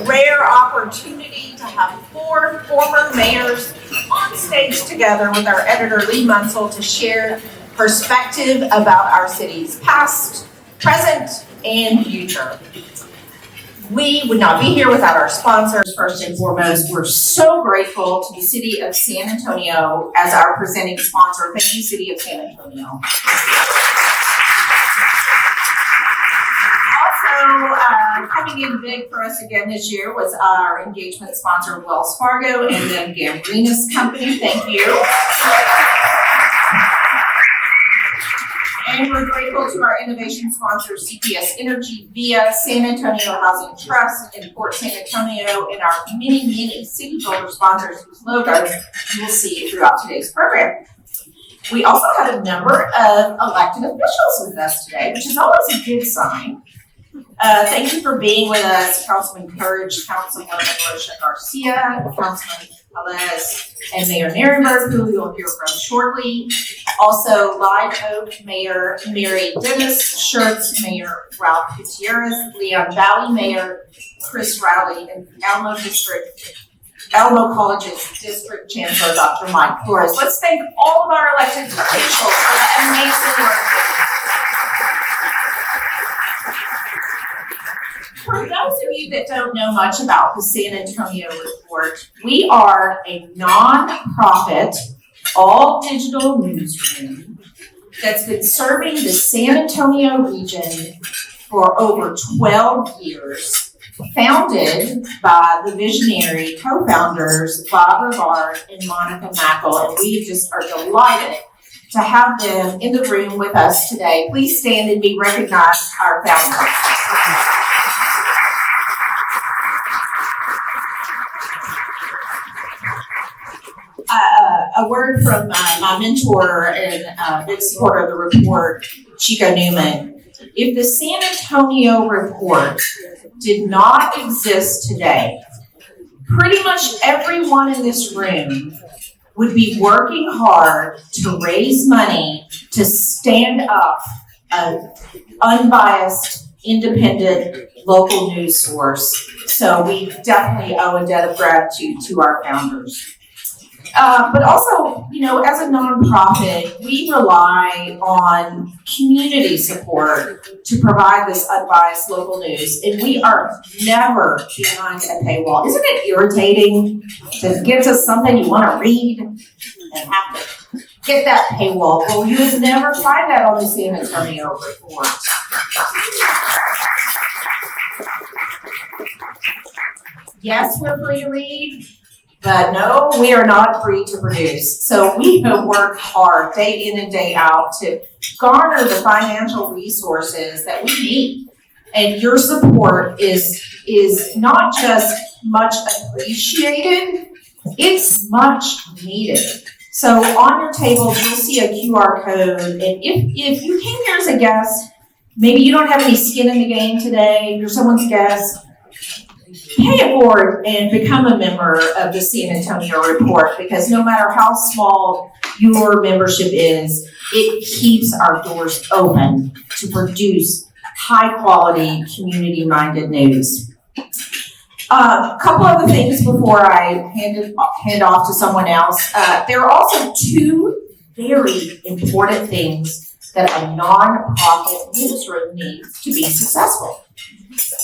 Rare opportunity to have 4 former mayors on stage together with our editor Leigh Munsil to share perspective about our city's past, present, and future. We would not be here without our sponsors. First and foremost, we're so grateful to the City of San Antonio as our presenting sponsor. Thank you, City of San Antonio. Coming in big for us again this year was our engagement sponsor, Wells Fargo, and then Gambrinus Company. Thank you. And we're grateful to our innovation sponsors, CPS Energy, via San Antonio Housing Trust, and Port San Antonio, and our many city builder sponsors whose logos you will see throughout today's program. We also had a number of elected officials with us today, which is always a good sign. Thank you for being with us, Councilman Courage, Councilwoman Rocha Garcia, Councilman Velez, and Mayor Nirenberg, who you'll hear from shortly. Also, Live Oak Mayor Mary Dennis, Schertz Mayor Ralph Gutierrez, Leon Valley Mayor Chris Rowley, and Alamo College's District Chancellor Dr. Mike Flores. Let's thank all of our elected officials for the amazing work. For those of you that don't know much about the San Antonio Report, we are a nonprofit, all-digital newsroom that's been serving the San Antonio region for over 12 years, founded by the visionary co-founders Bob Rivard and Monica Mackel, and we just are delighted to have them in the room with us today. Please stand and be recognized, our founders. A word from my mentor and big supporter of the report, Chico Newman. If the San Antonio Report did not exist today, pretty much everyone in this room would be working hard to raise money to stand up an unbiased, independent, local news source. So we definitely owe a debt of gratitude to our founders. But also, as a nonprofit, we rely on community support to provide this unbiased local news, and we are never behind a paywall. Isn't it irritating to get to something you want to read and have to hit that paywall? Well, you would never find that on the San Antonio Report. Yes, we're free to read. But no, we are not free to produce. So we have worked hard day in and day out to garner the financial resources that we need. And your support is not just much appreciated, it's much needed. So on your table, you'll see a QR code. And if you came here as a guest, maybe you don't have any skin in the game today, you're someone's guest, pay it forward and become a member of the San Antonio Report, because no matter how small your membership is, it keeps our doors open to produce high-quality, community-minded news. A couple other things before I hand off to someone else. There are also 2 very important things that a nonprofit newsroom needs to be successful.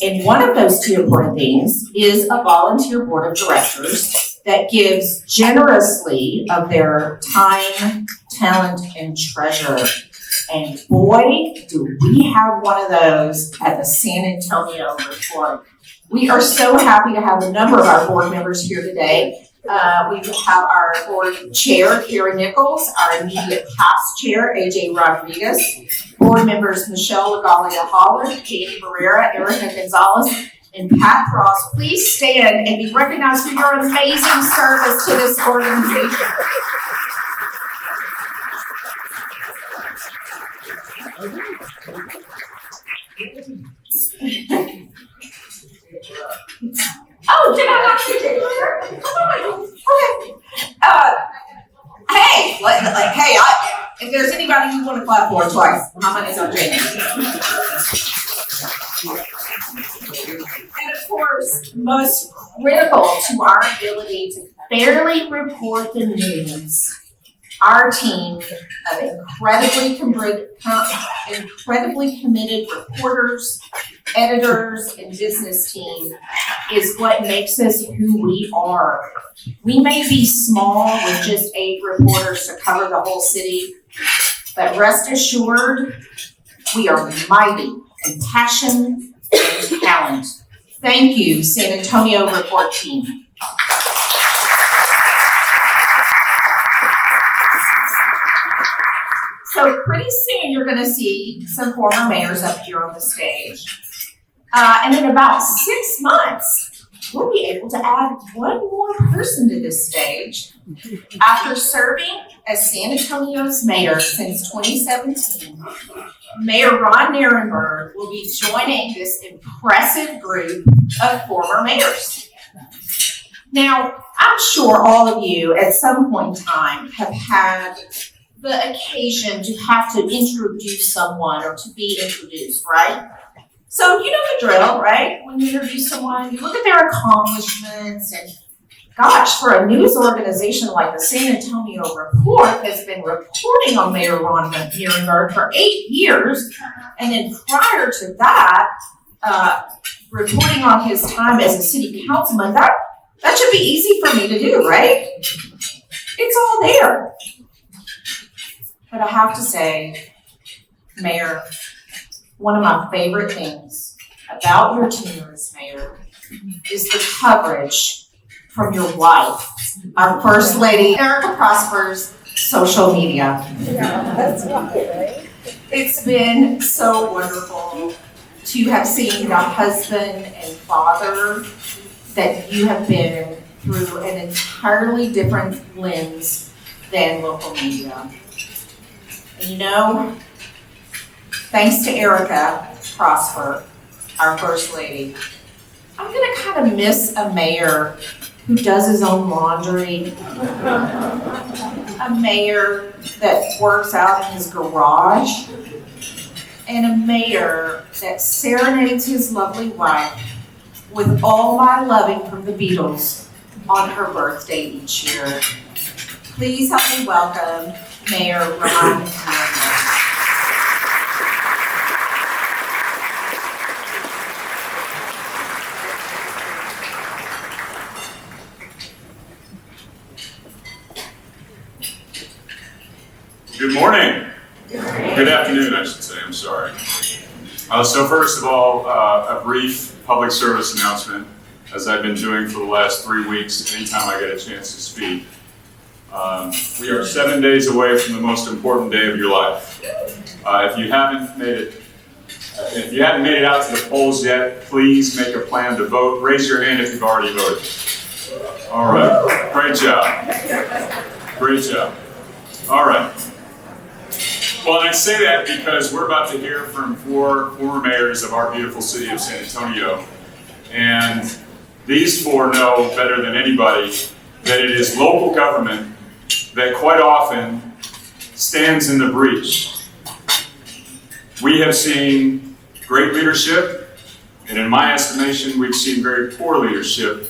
And one of those 2 important things is a volunteer board of directors that gives generously of their time, talent, and treasure. And boy, do we have one of those at the San Antonio Report. We are so happy to have a number of our board members here today. We have our board chair, Kara Nichols, our immediate past chair, AJ Rodriguez, board members Michelle Legalia Holland, Katie Barrera, Erica Gonzalez, and Pat Ross. Please stand and be recognized for your amazing service to this organization. Oh, did I not see it? Okay. Hey, if there's anybody you want to clap for twice, how many's on Jamie? And of course, most critical to our ability to fairly report the news, our team of incredibly committed reporters, editors, and business team is what makes us who we are. We may be small with just 8 reporters to cover the whole city, but rest assured, we are mighty in passion and talent. Thank you, San Antonio Report Team. So pretty soon you're going to see some former mayors up here on the stage. And in about 6 months, we'll be able to add one more person to this stage. After serving as San Antonio's mayor since 2017, Mayor Ron Nirenberg will be joining this impressive group of former mayors. Now, I'm sure all of you at some point in time have had the occasion to have to introduce someone or to be introduced, right? So you know the drill, right? When you introduce someone, you look at their accomplishments, and gosh, for a news organization like the San Antonio Report has been reporting on Mayor Ron Nirenberg for 8 years, and then prior to that, reporting on his time as a city councilman, that should be easy for me to do, right? It's all there. But I have to say, Mayor, one of my favorite things about your tenure as mayor is the coverage from your wife, our First Lady, Erica Prosper's social media. Yeah, that's right. It's been so wonderful to have seen the husband and father that you have been through an entirely different lens than local media. And you know, thanks to Erica Prosper, our First Lady, I'm gonna kind of miss a mayor who does his own laundry, a mayor that works out in his garage, and a mayor that serenades his lovely wife with All My Loving from the Beatles on her birthday each year. Please help me welcome Mayor Ron Nirenberg. Good morning. Good afternoon, I should say. I'm sorry. So first of all, a brief public service announcement, as I've been doing for the last 3 weeks, anytime I get a chance to speak. We are 7 days away from the most important day of your life. If you haven't made it out to the polls yet, please make a plan to vote. Raise your hand if you've already voted. All right. Great job. Great job. All right. Well, and I say that because we're about to hear from 4 former mayors of our beautiful city of San Antonio. And these 4 know better than anybody that it is local government that quite often stands in the breach. We have seen great leadership, and in my estimation, we've seen very poor leadership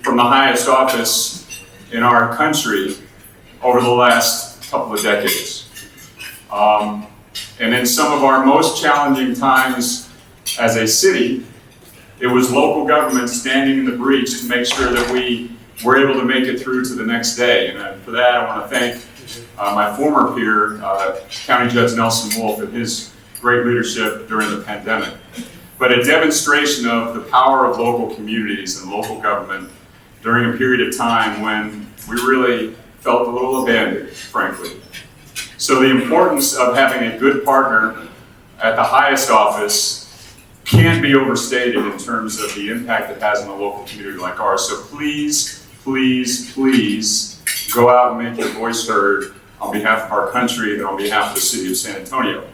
from the highest office in our country over the last couple of decades. And in some of our most challenging times as a city, it was local government standing in the breach to make sure that we were able to make it through to the next day. And for that, I want to thank my former peer, County Judge Nelson Wolff, and his great leadership during the pandemic. But a demonstration of the power of local communities and local government during a period of time when we really felt a little abandoned, frankly. So the importance of having a good partner at the highest office can't be overstated in terms of the impact it has on a local community like ours. So please, please, please go out and make your voice heard on behalf of our country and on behalf of the city of San Antonio.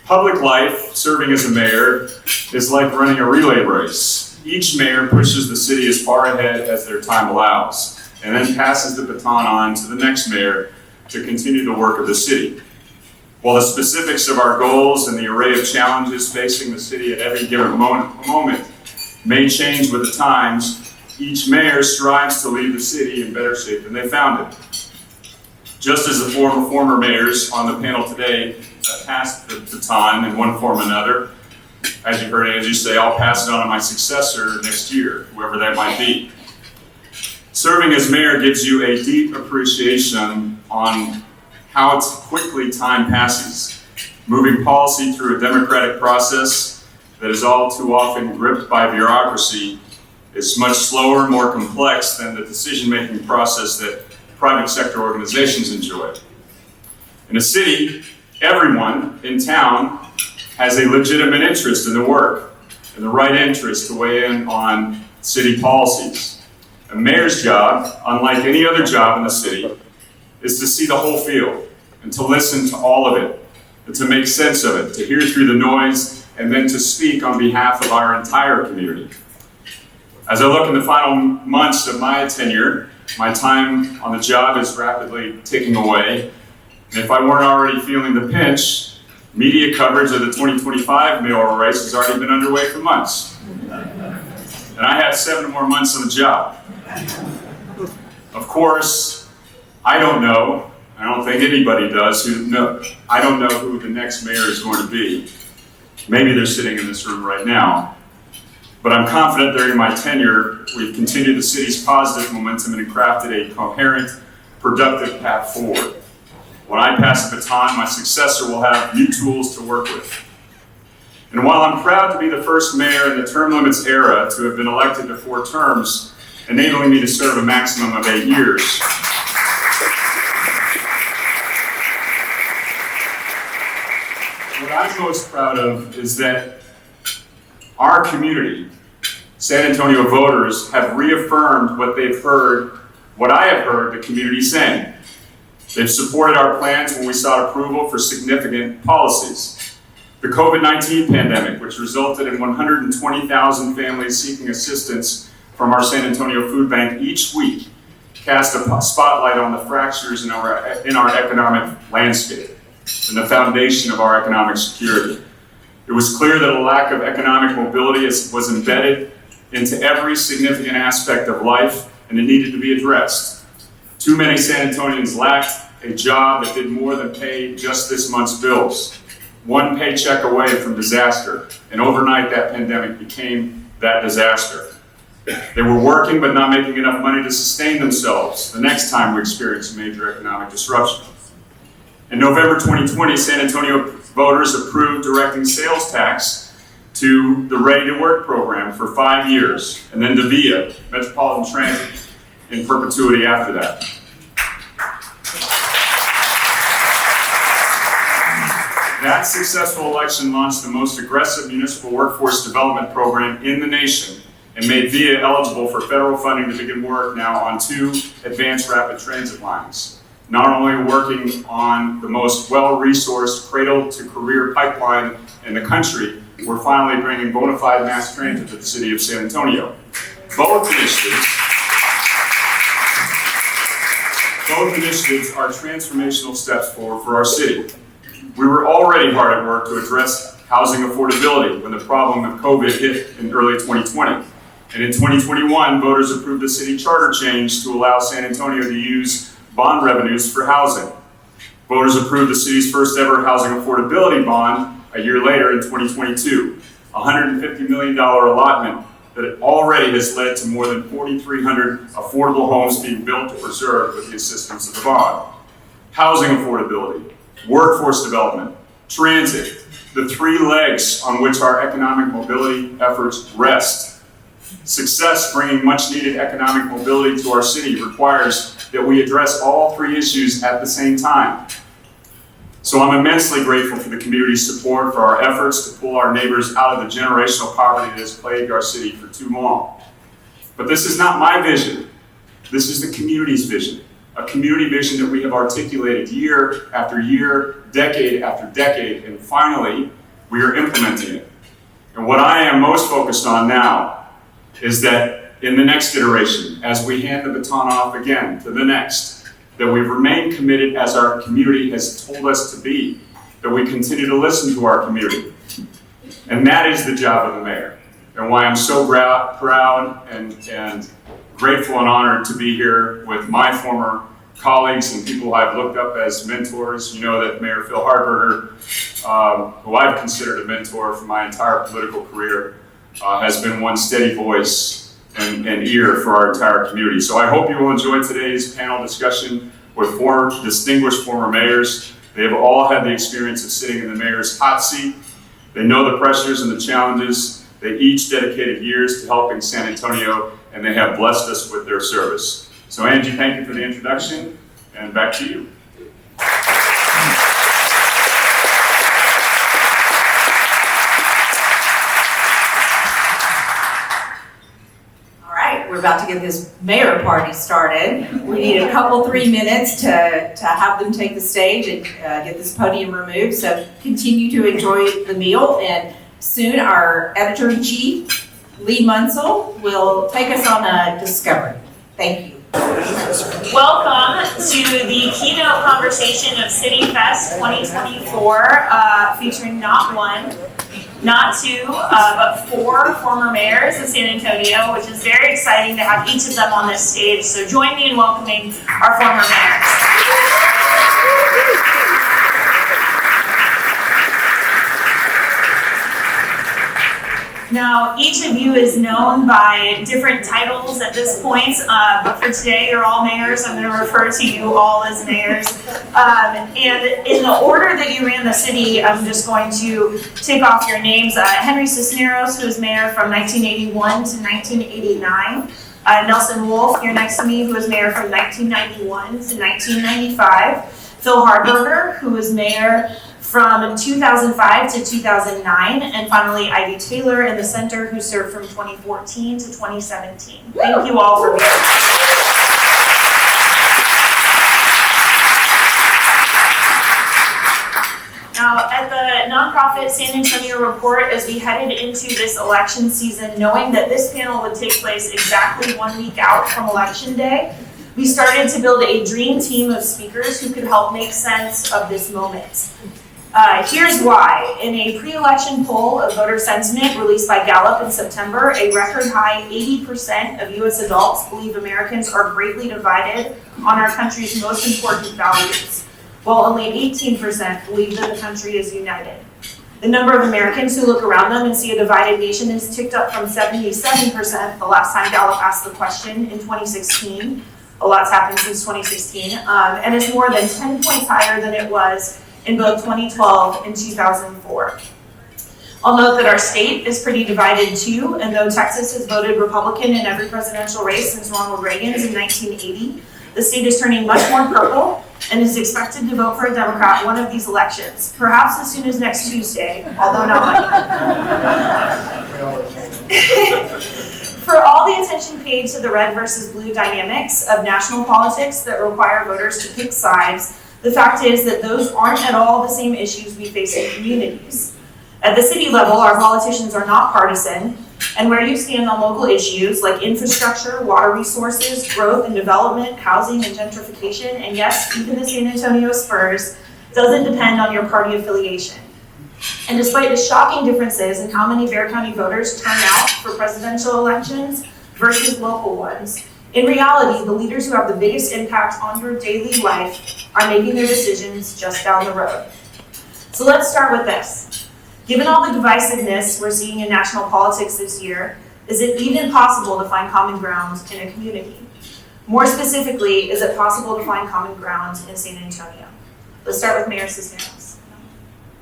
Public life, serving as a mayor, is like running a relay race. Each mayor pushes the city as far ahead as their time allows, and then passes the baton on to the next mayor to continue the work of the city. While the specifics of our goals and the array of challenges facing the city at every given moment may change with the times, each mayor strives to leave the city in better shape than they found it. Just as the former mayors on the panel today passed the baton in one form or another, as you heard Angie say, I'll pass it on to my successor next year, whoever that might be. Serving as mayor gives you a deep appreciation on how quickly time passes. Moving policy through a democratic process that is all too often gripped by bureaucracy is much slower and more complex than the decision-making process that private sector organizations enjoy. In a city, everyone in town has a legitimate interest in the work and the right interest to weigh in on city policies. A mayor's job, unlike any other job in the city, is to see the whole field and to listen to all of it and to make sense of it, to hear through the noise, and then to speak on behalf of our entire community. As I look in the final months of my tenure, my time on the job is rapidly ticking away. And if I weren't already feeling the pinch, media coverage of the 2025 mayoral race has already been underway for months. And I have 7 more months on the job. Of course, I don't know, I don't think anybody does, I don't know who the next mayor is going to be. Maybe they're sitting in this room right now. But I'm confident during my tenure, we've continued the city's positive momentum and crafted a coherent, productive path forward. When I pass the baton, my successor will have new tools to work with. And while I'm proud to be the first mayor in the term limits era to have been elected to 4 terms, enabling me to serve a maximum of 8 years, what I'm most proud of is that our community, San Antonio voters, have reaffirmed what I have heard the community saying. They've supported our plans when we sought approval for significant policies. The COVID-19 pandemic, which resulted in 120,000 families seeking assistance from our San Antonio Food Bank each week, cast a spotlight on the fractures in our economic landscape and the foundation of our economic security. It was clear that a lack of economic mobility was embedded into every significant aspect of life, and it needed to be addressed. Too many San Antonians lacked a job that did more than pay just this month's bills. One paycheck away from disaster, and overnight that pandemic became that disaster. They were working but not making enough money to sustain themselves the next time we experience a major economic disruption. In November 2020, San Antonio voters approved directing sales tax to the Ready to Work program for 5 years, and then to VIA, Metropolitan Transit, in perpetuity after that. That successful election launched the most aggressive municipal workforce development program in the nation and made VIA eligible for federal funding to begin work now on 2 advanced rapid transit lines. Not only working on the most well-resourced cradle-to-career pipeline in the country, we're finally bringing bona fide mass transit to the city of San Antonio. Both initiatives are transformational steps forward for our city. We were already hard at work to address housing affordability when the problem of COVID hit in early 2020. And in 2021, voters approved a city charter change to allow San Antonio to use bond revenues for housing. Voters approved the city's first ever housing affordability bond a year later in 2022, a $150 million allotment that already has led to more than 4,300 affordable homes being built to preserve with the assistance of the bond. Housing affordability, workforce development, transit, the 3 legs on which our economic mobility efforts rest. Success bringing much needed economic mobility to our city requires that we address all 3 issues at the same time. So I'm immensely grateful for the community's support for our efforts to pull our neighbors out of the generational poverty that has plagued our city for too long. But this is not my vision. This is the community's vision, a community vision that we have articulated year after year, decade after decade, and finally, we are implementing it. And what I am most focused on now is that in the next iteration, as we hand the baton off again to the next, that we remain committed as our community has told us to be, that we continue to listen to our community. And that is the job of the mayor. and why I'm so proud and grateful and honored to be here with my former colleagues and people I've looked up as mentors. You know that Mayor Phil Hardberger, who I've considered a mentor for my entire political career, has been one steady voice and ear for our entire community. So I hope you will enjoy today's panel discussion with four distinguished former mayors. They have all had the experience of sitting in the mayor's hot seat. They know the pressures and the challenges. They each dedicated years to helping San Antonio, and they have blessed us with their service. So Angie, thank you for the introduction, and back to you. All right, we're about to get this mayor party started. We need a couple, 3 minutes to have them take the stage and get this podium removed. So continue to enjoy the meal, and soon our editor-in-chief, Leigh Munsil, will take us on a discovery. Thank you. Welcome to the keynote conversation of CityFest 2024, featuring not one, not two, but four former mayors of San Antonio, which is very exciting to have each of them on this stage. So join me in welcoming our former mayors. Now, each of you is known by different titles at this point, but for today, you're all mayors. I'm going to refer to you all as mayors. And in the order that you ran the city, I'm just going to tick off your names. Henry Cisneros, who was mayor from 1981 to 1989. Nelson Wolff, here next to me, who was mayor from 1991 to 1995. Phil Hardberger, who was mayor from 2005 to 2009, and finally Ivy Taylor in the center, who served from 2014 to 2017. Thank you all for being here. Now, at the nonprofit San Antonio Report, as we headed into this election season, knowing that this panel would take place exactly 1 week out from Election Day, we started to build a dream team of speakers who could help make sense of this moment. Here's why. In a pre-election poll of voter sentiment released by Gallup in September, a record high 80% of U.S. adults believe Americans are greatly divided on our country's most important values, while only 18% believe that the country is united. The number of Americans who look around them and see a divided nation has ticked up from 77% the last time Gallup asked the question in 2016. A lot's happened since 2016, and it's more than 10 points higher than it was in both 2012 and 2004. I'll note that our state is pretty divided too, and though Texas has voted Republican in every presidential race since Ronald Reagan's in 1980, the state is turning much more purple and is expected to vote for a Democrat one of these elections, perhaps as soon as next Tuesday, although not Monday. For all the attention paid to the red versus blue dynamics of national politics that require voters to pick sides, the fact is that those aren't at all the same issues we face in communities. At the city level, our politicians are not partisan, and where you stand on local issues like infrastructure, water resources, growth and development, housing and gentrification, and yes, even the San Antonio Spurs, doesn't depend on your party affiliation. And despite the shocking differences in how many Bexar County voters turn out for presidential elections versus local ones, in reality, the leaders who have the biggest impact on your daily life are making their decisions just down the road. So let's start with this. Given all the divisiveness we're seeing in national politics this year, is it even possible to find common ground in a community? More specifically, is it possible to find common ground in San Antonio? Let's start with Mayor Cisneros.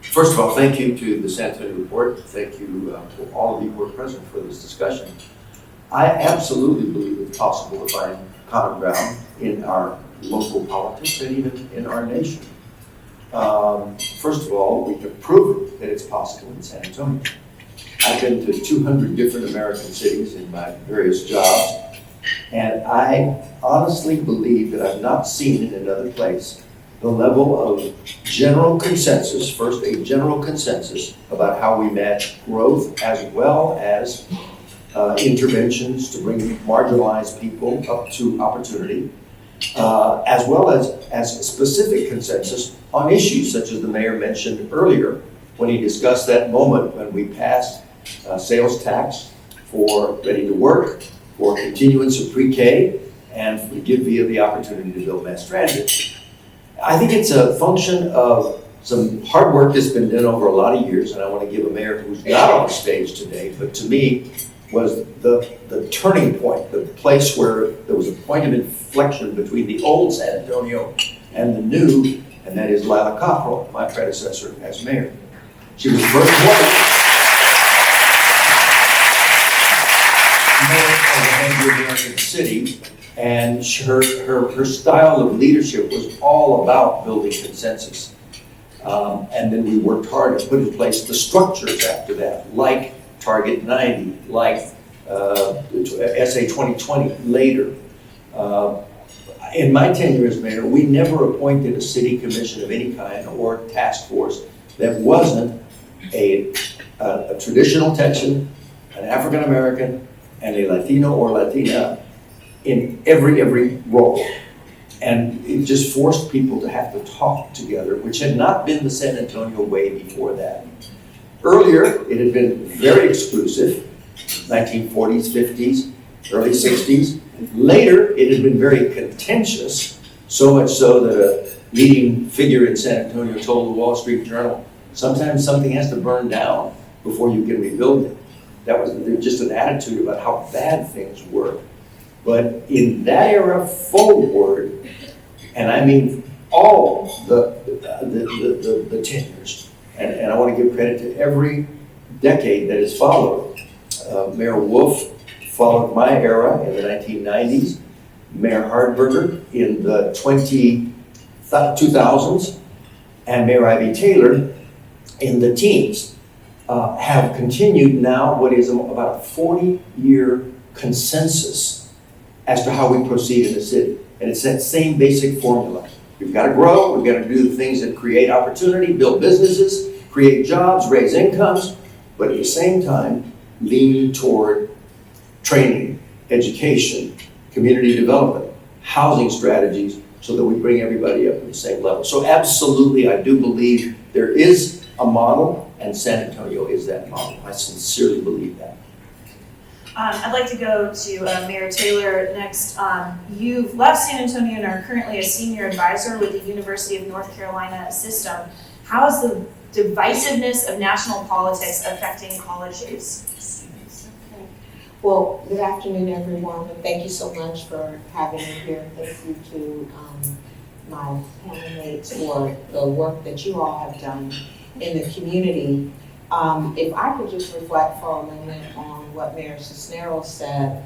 First of all, thank you to the San Antonio Report. Thank you to all of you who are present for this discussion. I absolutely believe it's possible to find common ground in our local politics and even in our nation. First of all, we have proven that it's possible in San Antonio. I've been to 200 different American cities in my various jobs, and I honestly believe that I've not seen in another place the level of general consensus, first a general consensus about how we match growth as well as interventions to bring marginalized people up to opportunity, as well as specific consensus on issues such as the mayor mentioned earlier when he discussed that moment when we passed sales tax for Ready to Work, for continuance of pre-K, and to give VIA the opportunity to build mass transit. I think it's a function of some hard work that's been done over a lot of years, and I want to give a mayor who's not on the stage today, but to me was the turning point, the place where there was a point of inflection between the old San Antonio and the new, and that is Lila Cockrell, my predecessor as mayor. She was the first woman mayor of an Anglo-American city, and her style of leadership was all about building consensus. And then we worked hard to put in place the structures after that, like Target 90, like SA 2020 later. In my tenure as mayor, we never appointed a city commission of any kind or task force that wasn't a traditional Texan, an African American, and a Latino or Latina in every role. And it just forced people to have to talk together, which had not been the San Antonio way before that. Earlier, it had been very exclusive, 1940s, 50s, early 60s. Later, it had been very contentious, so much so that a leading figure in San Antonio told the Wall Street Journal, sometimes something has to burn down before you can rebuild it. That was just an attitude about how bad things were. But in that era forward, and I mean all the tenures, and I want to give credit to every decade that has followed. Mayor Wolff followed my era in the 1990s, Mayor Hardberger in the 2000s, and Mayor Ivy Taylor in the teens, have continued now what is about a 40-year consensus as to how we proceed in the city. And it's that same basic formula. We've got to grow, we've got to do the things that create opportunity, build businesses, create jobs, raise incomes, but at the same time, lean toward training, education, community development, housing strategies, so that we bring everybody up to the same level. So absolutely, I do believe there is a model, and San Antonio is that model. I sincerely believe that. I'd like to go to Mayor Taylor next. You've left San Antonio and are currently a senior advisor with the University of North Carolina system. How is the divisiveness of national politics affecting college youth? Well, good afternoon, everyone, and thank you so much for having me here. Thank you to my panel mates for the work that you all have done in the community. If I could just reflect for a moment on what Mayor Cisneros said,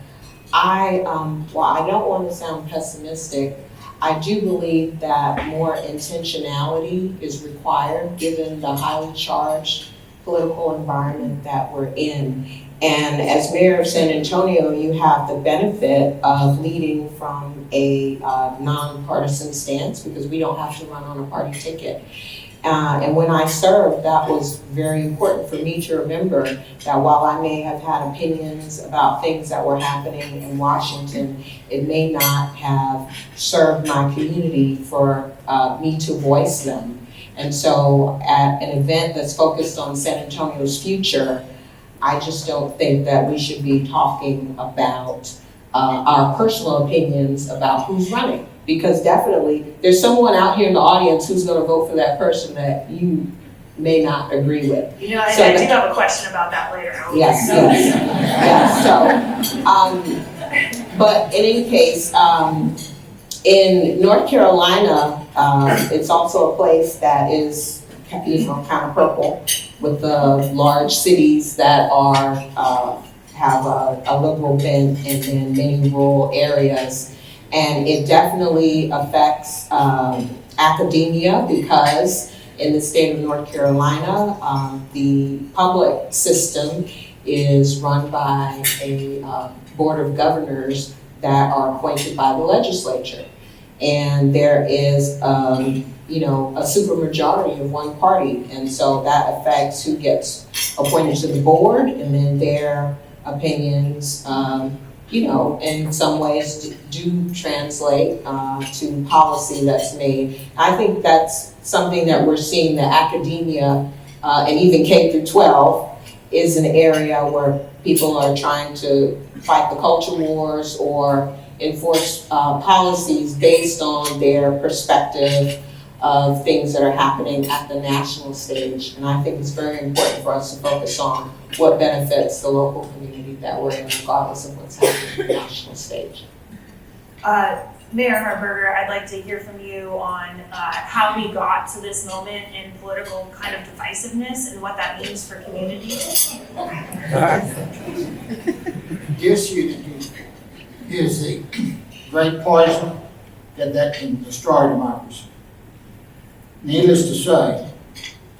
while I don't want to sound pessimistic, I do believe that more intentionality is required given the highly charged political environment that we're in. And as mayor of San Antonio, you have the benefit of leading from a nonpartisan stance because we don't have to run on a party ticket. And when I served, that was very important for me to remember that while I may have had opinions about things that were happening in Washington, it may not have served my community for me to voice them. And so at an event that's focused on San Antonio's future, I just don't think that we should be talking about our personal opinions about who's running. Because definitely, there's someone out here in the audience who's going to vote for that person that you may not agree with. You know, I do have a question about that later. Yes. So, but in any case, in North Carolina, it's also a place that is, kind of purple with the large cities that are have a liberal bent, and then many rural areas. And it definitely affects academia because in the state of North Carolina, the public system is run by a board of governors that are appointed by the legislature. And there is, a supermajority of one party. And so that affects who gets appointed to the board, and then their opinions, in some ways do translate to policy that's made. I think that's something that we're seeing, that academia and even K through 12 is an area where people are trying to fight the culture wars or enforce policies based on their perspective of things that are happening at the national stage. And I think it's very important for us to focus on what benefits the local community that we're in, regardless of what's happening at the national stage. Mayor Hardberger, I'd like to hear from you on how we got to this moment in political kind of divisiveness and what that means for communities. Disunity is the great poison that can destroy democracy. Needless to say,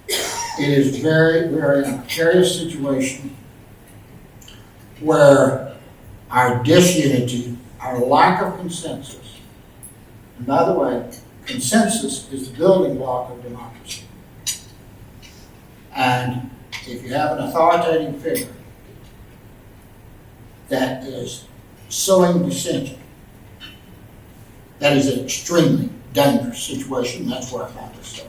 it is very, very a precarious situation where our disunity, our lack of consensus, and by the way, consensus is the building block of democracy. And if you have an authoritative figure that is sowing dissension, that is an extremely dangerous situation. That's where I found this stuff.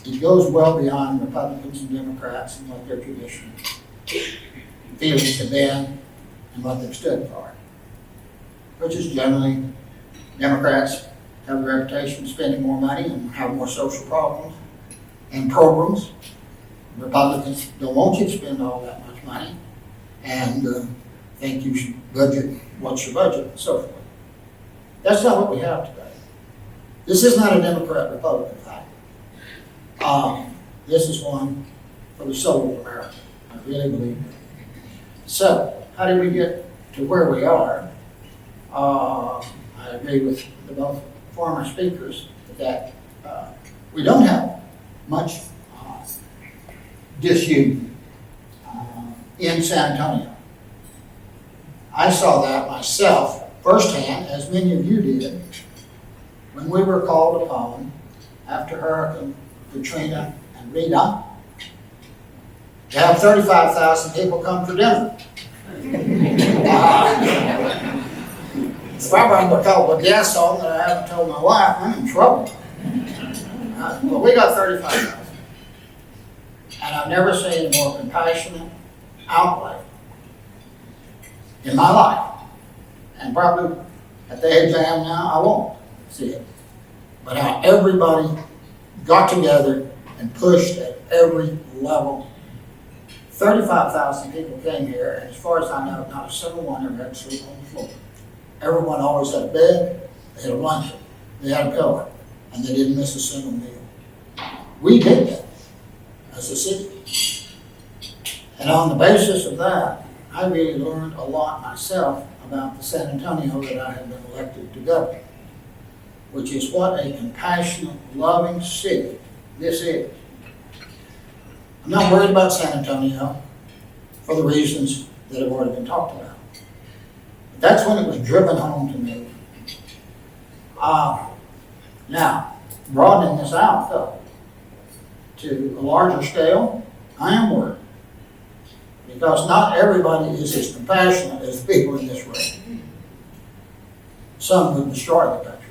It goes well beyond Republicans and Democrats and what their traditional feelings have been and what they've stood for, which is generally Democrats have a reputation of spending more money and have more social problems and programs. Republicans don't want you to spend all that much money and think you should budget what's your budget and so forth. That's not what we have today. This is not a Democrat-Republican fight. This is one for the soul of America. I really believe it. So, how did we get to where we are? I agree with the both former speakers that we don't have much disunity in San Antonio. I saw that myself firsthand, as many of you did, when we were called upon after Hurricane Katrina and Rita to have 35,000 people come for dinner. If I bring a couple of guests on that I haven't told my wife, I'm in trouble. But we got 35,000. And I've never seen a more compassionate outlay in my life. And probably at the age I am now, I won't see it. But how everybody got together and pushed at every level. 35,000 people came here, and as far as I know, not a single one ever had to sleep on the floor. Everyone always had a bed, they had a blanket, they had a pillow, and they didn't miss a single meal. We did that as a city. And on the basis of that, I really learned a lot myself about the San Antonio that I have been elected to govern, which is what a compassionate, loving city this is. I'm not worried about San Antonio for the reasons that have already been talked about. But that's when it was driven home to me. Now, broadening this out, though, to a larger scale, I am worried. Because not everybody is as compassionate as the people in this room. Some would destroy the country.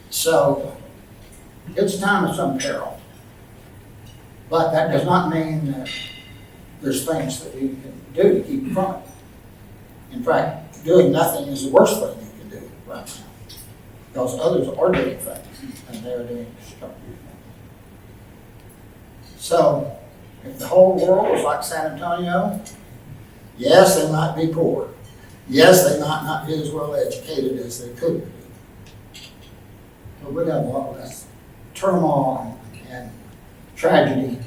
So, it's a time of some peril. But that does not mean that there's things that you can do to keep from it. In fact, doing nothing is the worst thing you can do right now. Because others are doing things, and they're doing destructive things. So, if the whole world was like San Antonio, yes, they might be poor. Yes, they might not be as well educated as they could be. But we'd have a lot less turmoil and tragedy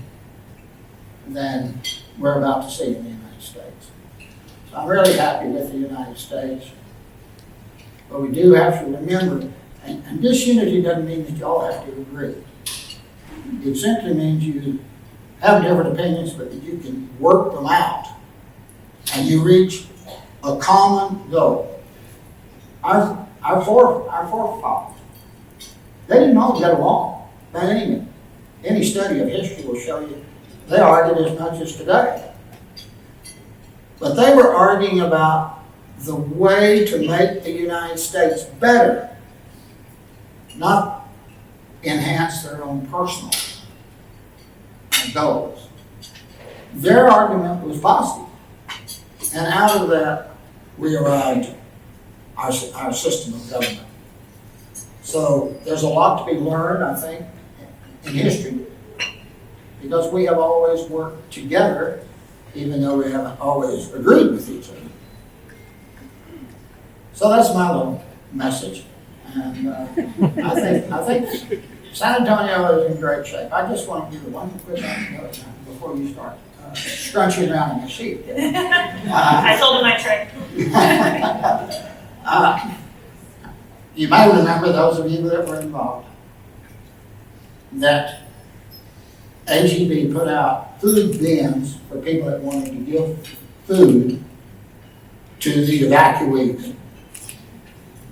than we're about to see in the United States. So I'm really happy with the United States. But we do have to remember, and disunity doesn't mean that you all have to agree. It simply means you have different opinions, but that you can work them out and you reach a common goal. Our forefathers, they didn't all get along by any means. Any study of history will show you they argued as much as today. But they were arguing about the way to make the United States better, not enhance their own personal goals. their argument was positive. And out of that, we arrived our system of government. So there's a lot to be learned, I think, in history, because we have always worked together, even though we haven't always agreed with each other. So that's my little message. And I think San Antonio is in great shape. I just want to give you one quick anecdote before you start scrunching around in your seat. I told him my trick. You may remember, those of you that were involved, that AGB put out food bins for people that wanted to give food to the evacuees.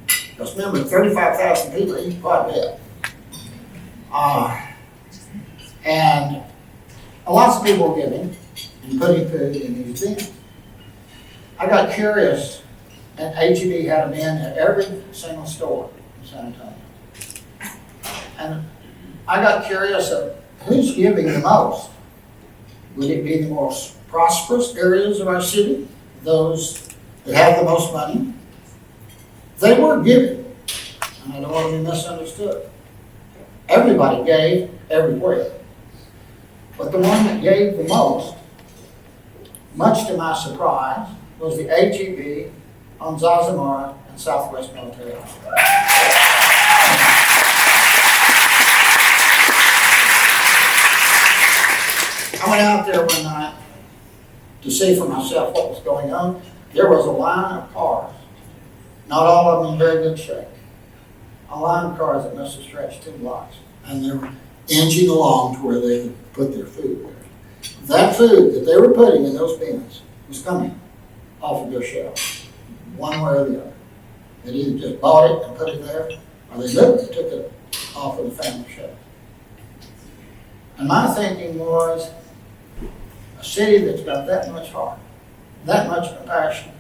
Because remember, 35,000 people eat quite a bit. And lots of people were giving and putting food in these bins. I got curious, and HEB had a bin at every single store in San Antonio. And I got curious of who's giving the most. Would it be the most prosperous areas of our city, those that have the most money? They were giving, and I don't want to be misunderstood. Everybody gave everywhere. But the one that gave the most, much to my surprise, was the HEB on Zazamara and Southwest Military Hospital. I went out there one night to see for myself what was going on. There was a line of cars, not all of them in very good shape. A line of cars that must have stretched 2 blocks, and they were inching along to where they would put their food there. That food that they were putting in those bins was coming off of their shelves, one way or the other. They either just bought it and put it there, or they literally took it off of the family shelf. And my thinking was, a city that's got that much heart, that much compassion,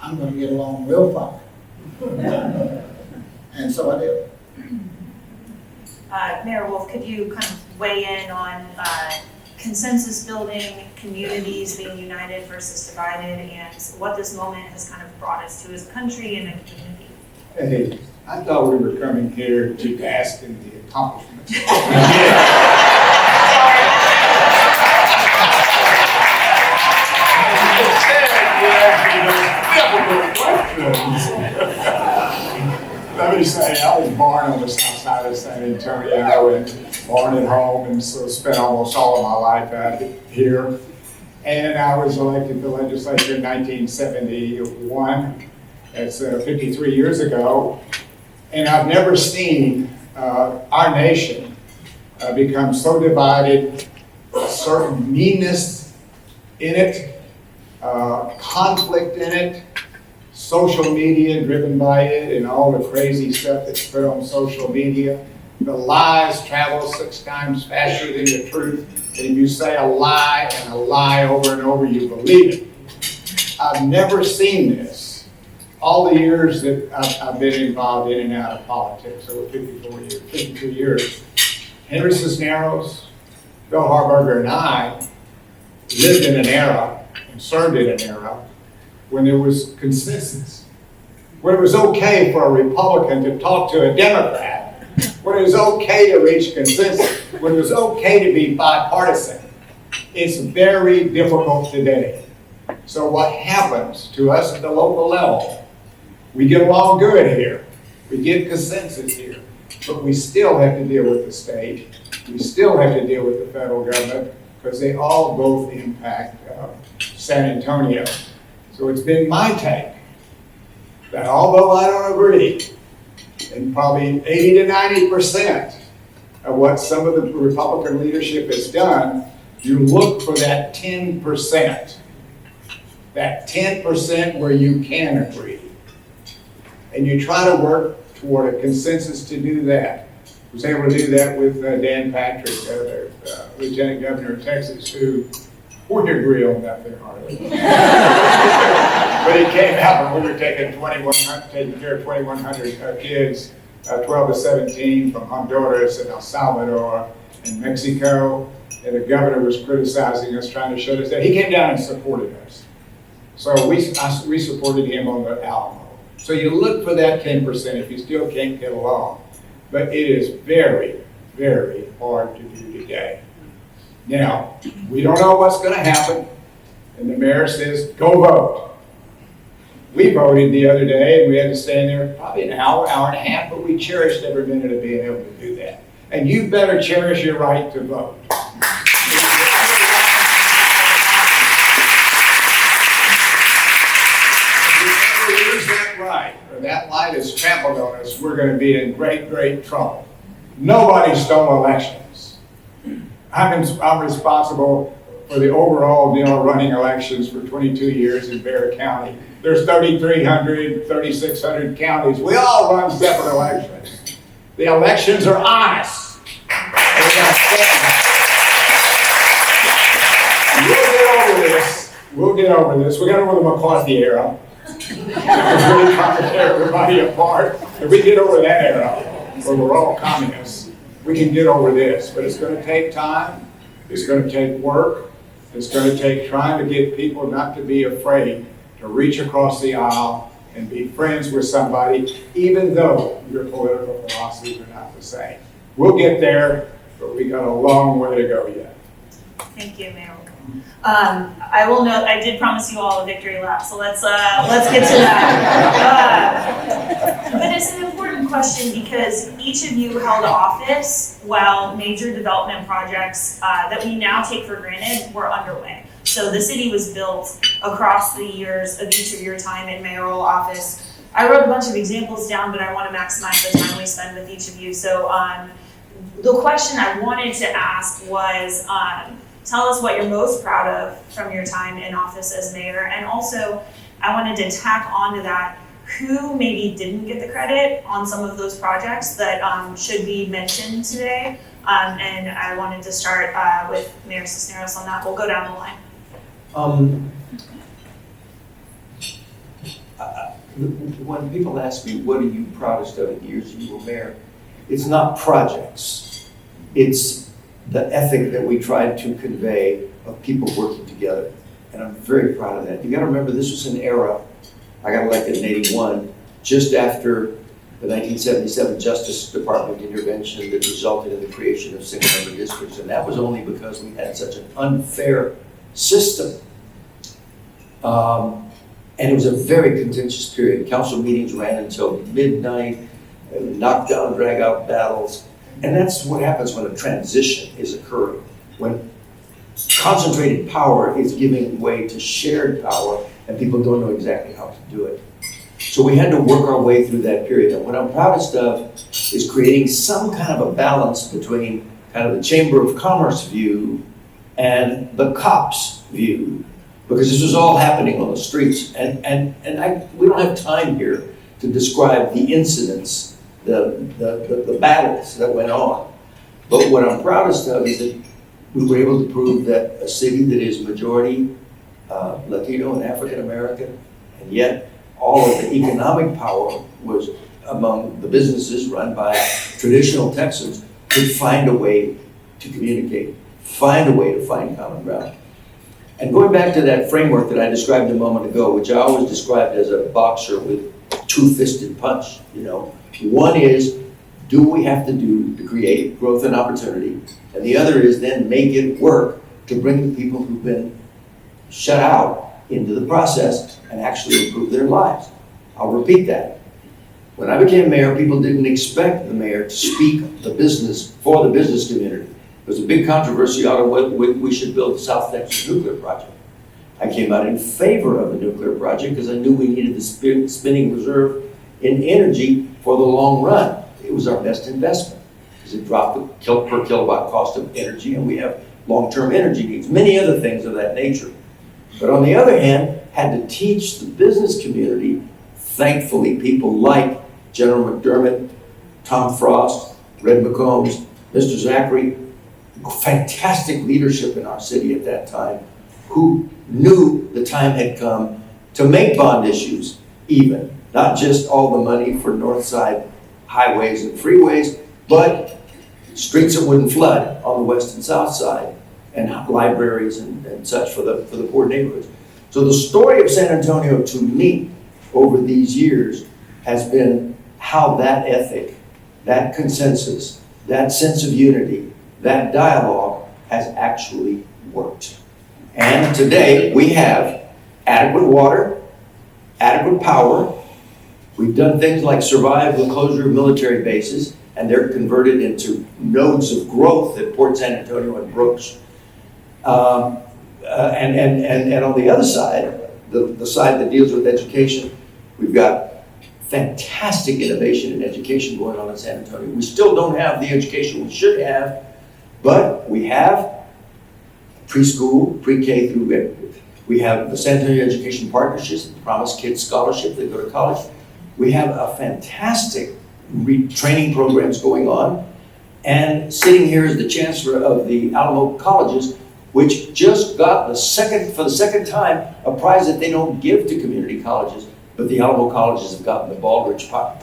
I'm going to get along real fine. And so I did. Mayor Wolff, could you kind of weigh in on consensus building, communities being united versus divided, and what this moment has kind of brought us to as a country and a community? Hey, I thought we were coming here to bask in the accomplishments. Let me say, I was born on the south side of San Antonio and born at home, and so spent almost all of my life out here. And I was elected to the legislature in 1971. That's 53 years ago. And I've never seen our nation become so divided, a certain meanness in it, conflict in it, social media driven by it, and all the crazy stuff that's put on social media. The lies travel 6 times faster than the truth. And if you say a lie and a lie over and over, you believe it. I've never seen this. All the years that I've been involved in and out of politics, over 52 years, Henry Cisneros, Phil Hardberger, and I lived in an era and served in an era when there was consensus, when it was okay for a Republican to talk to a Democrat, when it was okay to reach consensus, when it was okay to be bipartisan. It's very difficult today. So what happens to us at the local level? We get along good here. We get consensus here. But we still have to deal with the state. We still have to deal with the federal government because they all both impact San Antonio. So it's been my take that although I don't agree, and probably 80 to 90% of what some of the Republican leadership has done, you look for that 10%. That 10% where you can agree. And you try to work toward a consensus to do that. I was able to do that with Dan Patrick, the Lieutenant Governor of Texas, who wouldn't agree on nothing hardly. But he came out and we were taking care of 2,100 kids, 12 to 17 from Honduras and El Salvador and Mexico. and the governor was criticizing us, trying to shut us down. He came down and supported us. So we supported him on the Alamo. So you look for that 10% if you still can't get along. But it is very, very hard to do today. Now, we don't know what's going to happen, and the mayor says, go vote. We voted the other day, and we had to stand there probably an hour, hour and a half, but we cherished every minute of being able to do that. And you better cherish your right to vote. If we ever lose that right, or that light is trampled on us, we're going to be in great, great trouble. Nobody stole elections. I'm responsible for the overall deal running elections for 22 years in Bexar County. There's 3,300, 3,600 counties. We all run separate elections. The elections are honest. And we gotta stand by it. We'll get over this. We got over the McCarthy era. It was really trying to tear everybody apart. If we get over that era, where we're all communists, we can get over this. But it's going to take time. It's going to take work. It's going to take trying to get people not to be afraid to reach across the aisle and be friends with somebody, even though your political philosophies are not the same. We'll get there, but we got a long way to go yet. Thank you, Mayor. I will note, I did promise you all a victory lap, so let's get to that. But it's an important question because each of you held office while major development projects that we now take for granted were underway. So the city was built across the years of each of your time in mayoral office. I wrote a bunch of examples down, but I want to maximize the time we spend with each of you. So the question I wanted to ask was, tell us what you're most proud of from your time in office as mayor. And also, I wanted to tack onto that, who maybe didn't get the credit on some of those projects that should be mentioned today. And I wanted to start with Mayor Cisneros on that. We'll go down the line. When people ask me, what are you proudest of in the years you were mayor? It's not projects. It's the ethic that we tried to convey of people working together. And I'm very proud of that. You gotta remember, this was an era, I got elected in '81, just after the 1977 Justice Department intervention that resulted in the creation of single-member districts. And that was only because we had such an unfair system. And it was a very contentious period. Council meetings ran until midnight, knockdown, drag-out battles. And that's what happens when a transition is occurring. When concentrated power is giving way to shared power and people don't know exactly how to do it. So we had to work our way through that period. And what I'm proudest of is creating some kind of a balance between kind of the Chamber of Commerce view and the cops view. Because this was all happening on the streets. And we don't have time here to describe the incidents, the battles that went on. But what I'm proudest of is that we were able to prove that a city that is majority Latino and African American, and yet all of the economic power was among the businesses run by traditional Texans, could find a way to communicate, find a way to find common ground. And going back to that framework that I described a moment ago, which I always described as a boxer with two-fisted punch, you know. One is, do what we have to do to create growth and opportunity? And the other is then make it work to bring the people who've been shut out into the process and actually improve their lives. I'll repeat that. When I became mayor, people didn't expect the mayor to speak the business for the business community. There was a big controversy on whether we should build the South Texas nuclear project. I came out in favor of the nuclear project because I knew we needed the spinning reserve in energy for the long run. It was our best investment because it dropped the per kilowatt cost of energy, and we have long-term energy needs, many other things of that nature. But on the other hand, had to teach the business community, thankfully people like General McDermott, Tom Frost, Red McCombs, Mr. Zachary, fantastic leadership in our city at that time, who knew the time had come to make bond issues even, not just all the money for north side highways and freeways, but streets that wouldn't flood on the west and south side, and libraries and such for the poor neighborhoods. So the story of San Antonio to me over these years has been how that ethic, that consensus, that sense of unity, that dialogue has actually worked. And today we have adequate water, adequate power. We've done things like survive the closure of military bases, and they're converted into nodes of growth at Port San Antonio and Brooks. And on the other side, the side that deals with education, we've got fantastic innovation in education going on in San Antonio. We still don't have the education we should have, but we have preschool, pre-K through, we have the San Antonio Education Partnerships, Promise Kids Scholarship, they go to college. We have a fantastic training programs going on. And sitting here is the chancellor of the Alamo Colleges, which just got for the second time, a prize that they don't give to community colleges, but the Alamo Colleges have gotten the Baldrige Prize.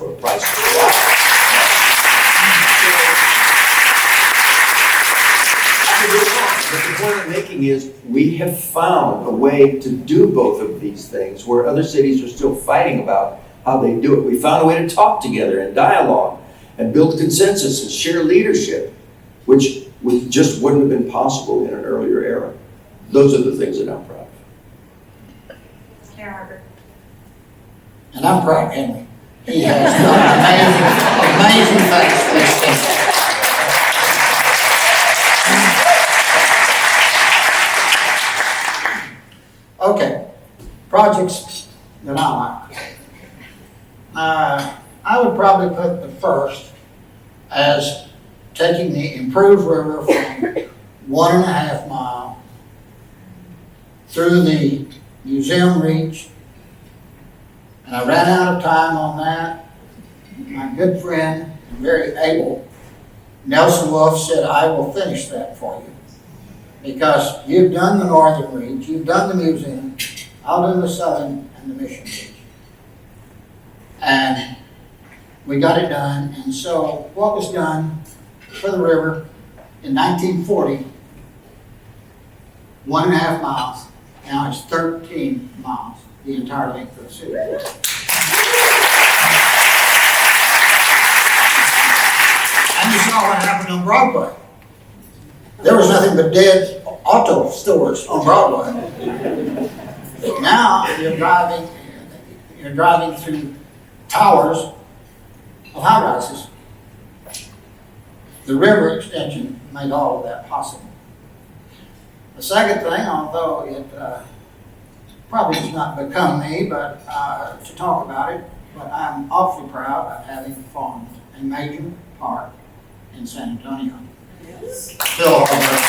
But the point I'm making is we have found a way to do both of these things where other cities are still fighting about how they do it. We found a way to talk together and dialogue and build consensus and share leadership, which just wouldn't have been possible in an earlier era. Those are the things that I'm proud of. And I'm proud of Henry. He has done amazing things for this city. Okay, projects that I like. I would probably put the first as taking the improved river from 1.5 mile through the museum reach. And I ran out of time on that. My good friend and very able Nelson Wolff said, I will finish that for you. Because you've done the northern reach, you've done the museum, I'll do the southern and the mission reach. And we got it done. And so what was done for the river in 1940, 1.5 miles, now it's 13 miles, the entire length of the city. And you saw what happened on Broadway. There was nothing but dead auto stores on Broadway. Now you're driving through towers of high rises. The river extension made all of that possible. The second thing, although it probably does not become me, but to talk about it, but I'm awfully proud of having formed a major part in San Antonio. Phil Hardberger.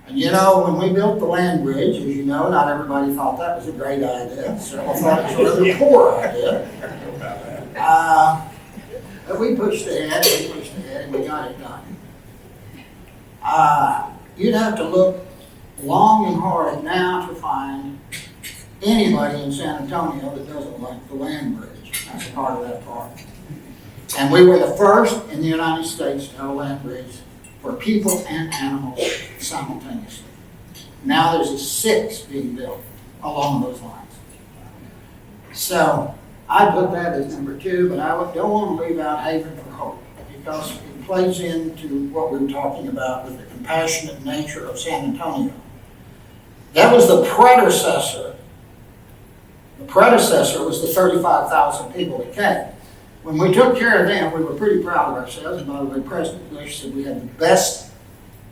And you know, when we built the land bridge, as you know, not everybody thought that was a great idea. Several thought it was a really poor idea. But we pushed ahead, and we got it done. You'd have to look long and hard now to find anybody in San Antonio that doesn't like the land bridge. That's a part of that park. And we were the first in the United States to have a land bridge for people and animals simultaneously. Now there's 6 being built along those lines. So I put that as number 2, but I don't want to leave out Haven for Hope because it plays into what we were talking about with the compassionate nature of San Antonio. That was the predecessor. The predecessor was the 35,000 people that came. When we took care of them, we were pretty proud of ourselves. And by the way, President Bush said we had the best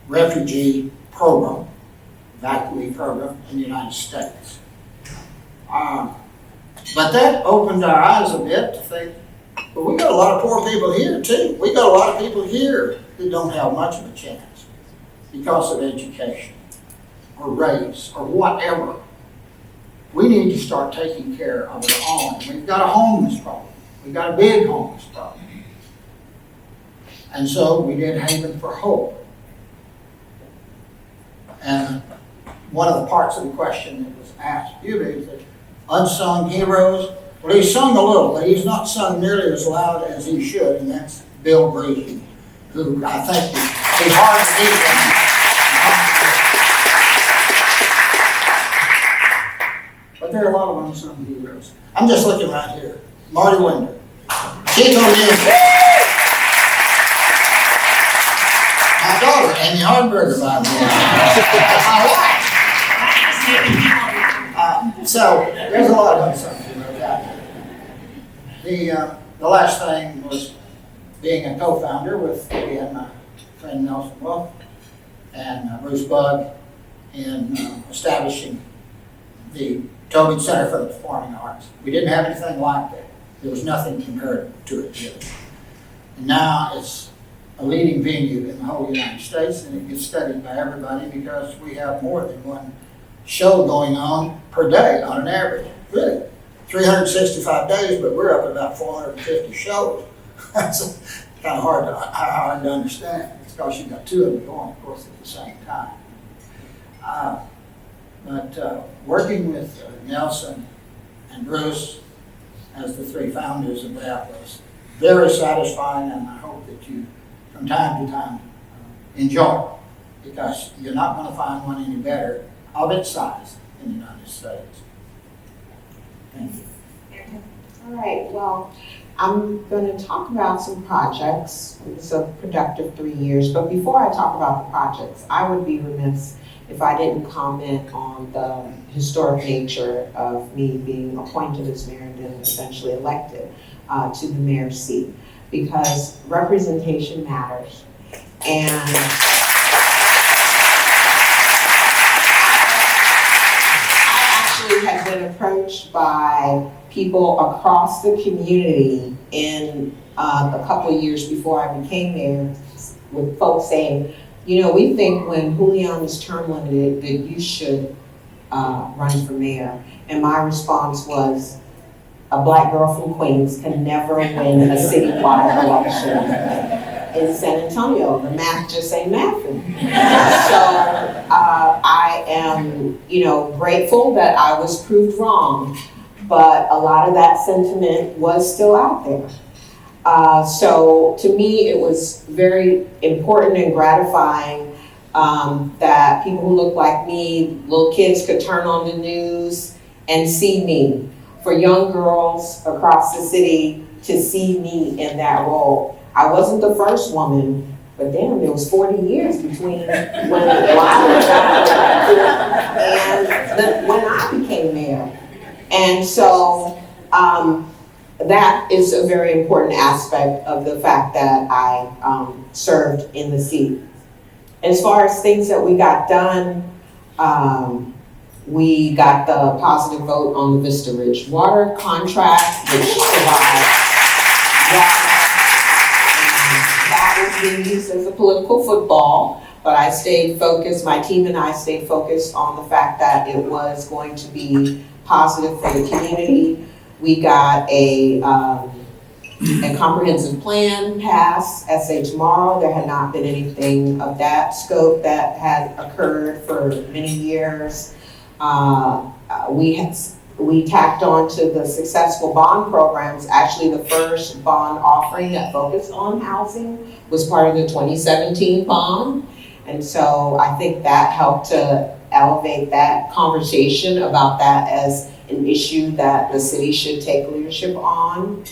refugee program, evacuee program in the United States. But that opened our eyes a bit to think, but we got a lot of poor people here too. We got a lot of people here that don't have much of a chance because of education or race or whatever. We need to start taking care of our own. We've got a homeless problem. We've got a big homeless problem. And so we did Haven for Hope. And one of the parts of the question that was asked, you is that unsung heroes. Well, he's sung a little, but he's not sung nearly as loud as he should, and that's Bill Breeden, who I think is hard to beat. But there are a lot of unsung heroes. I'm just looking right here. Marty Winder. Chico Music. My daughter, Amy Hardberger, by the way. My wife. So, there's a lot of unsung heroes out there. The last thing was being a co-founder with me and my friend Nelson Wolff and Bruce Bugg in establishing the Tobin Center for the Performing Arts. We didn't have anything like that. There was nothing compared to it really. And now it's a leading venue in the whole United States, and it gets studied by everybody because we have more than one show going on per day on an average. Really, 365 days, but we're up at about 450 shows. That's kind of hard to understand. It's because you've got two of them going, of course, at the same time. But working with Nelson and Bruce as the three founders of that was very satisfying, and I hope that you, from time to time, enjoy it, because you're not going to find one any better of its size in the United States. Thank you. All right, well, I'm going to talk about some projects. It's a productive 3 years, but before I talk about the projects, I would be remiss if I didn't comment on the historic nature of me being appointed as mayor and then eventually elected to the mayor's seat, because representation matters. And I actually had been approached by people across the community in a couple of years before I became mayor, with folks saying, you know, we think when Julian is term limited that you should run for mayor. And my response was, a black girl from Queens can never win a citywide election in San Antonio. The math just ain't mathing. So I am, you know, grateful that I was proved wrong, but a lot of that sentiment was still out there. So to me, it was very important and gratifying that people who look like me, little kids, could turn on the news and see me. For young girls across the city to see me in that role. I wasn't the first woman, but damn, there was 40 years between when I was elected and when I became mayor. And so that is a very important aspect of the fact that I served in the seat. As far as things that we got done, we got the positive vote on the Vista Ridge water contract, which provides water. That was being used as a political football, but I stayed focused, my team and I stayed focused on the fact that it was going to be positive for the community. We got a comprehensive plan passed, SA tomorrow. There had not been anything of that scope that had occurred for many years. We tacked on to the successful bond programs. Actually, the first bond offering that focused on housing was part of the 2017 bond. And so I think that helped to elevate that conversation about that as an issue that the city should take leadership on.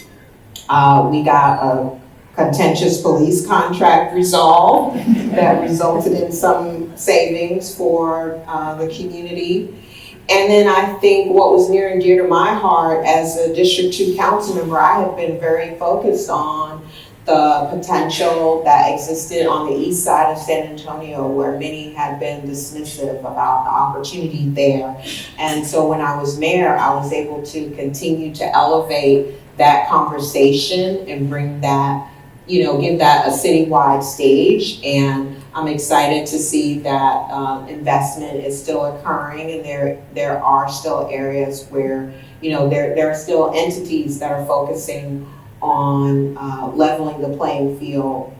We got a contentious police contract resolved that resulted in some savings for the community. And then I think what was near and dear to my heart as a District 2 council member, I have been very focused on the potential that existed on the east side of San Antonio, where many had been dismissive about the opportunity there. And so when I was mayor, I was able to continue to elevate that conversation and bring that, you know, give that a citywide stage. And I'm excited to see that investment is still occurring, and there are still areas where, you know, there are still entities that are focusing on leveling the playing field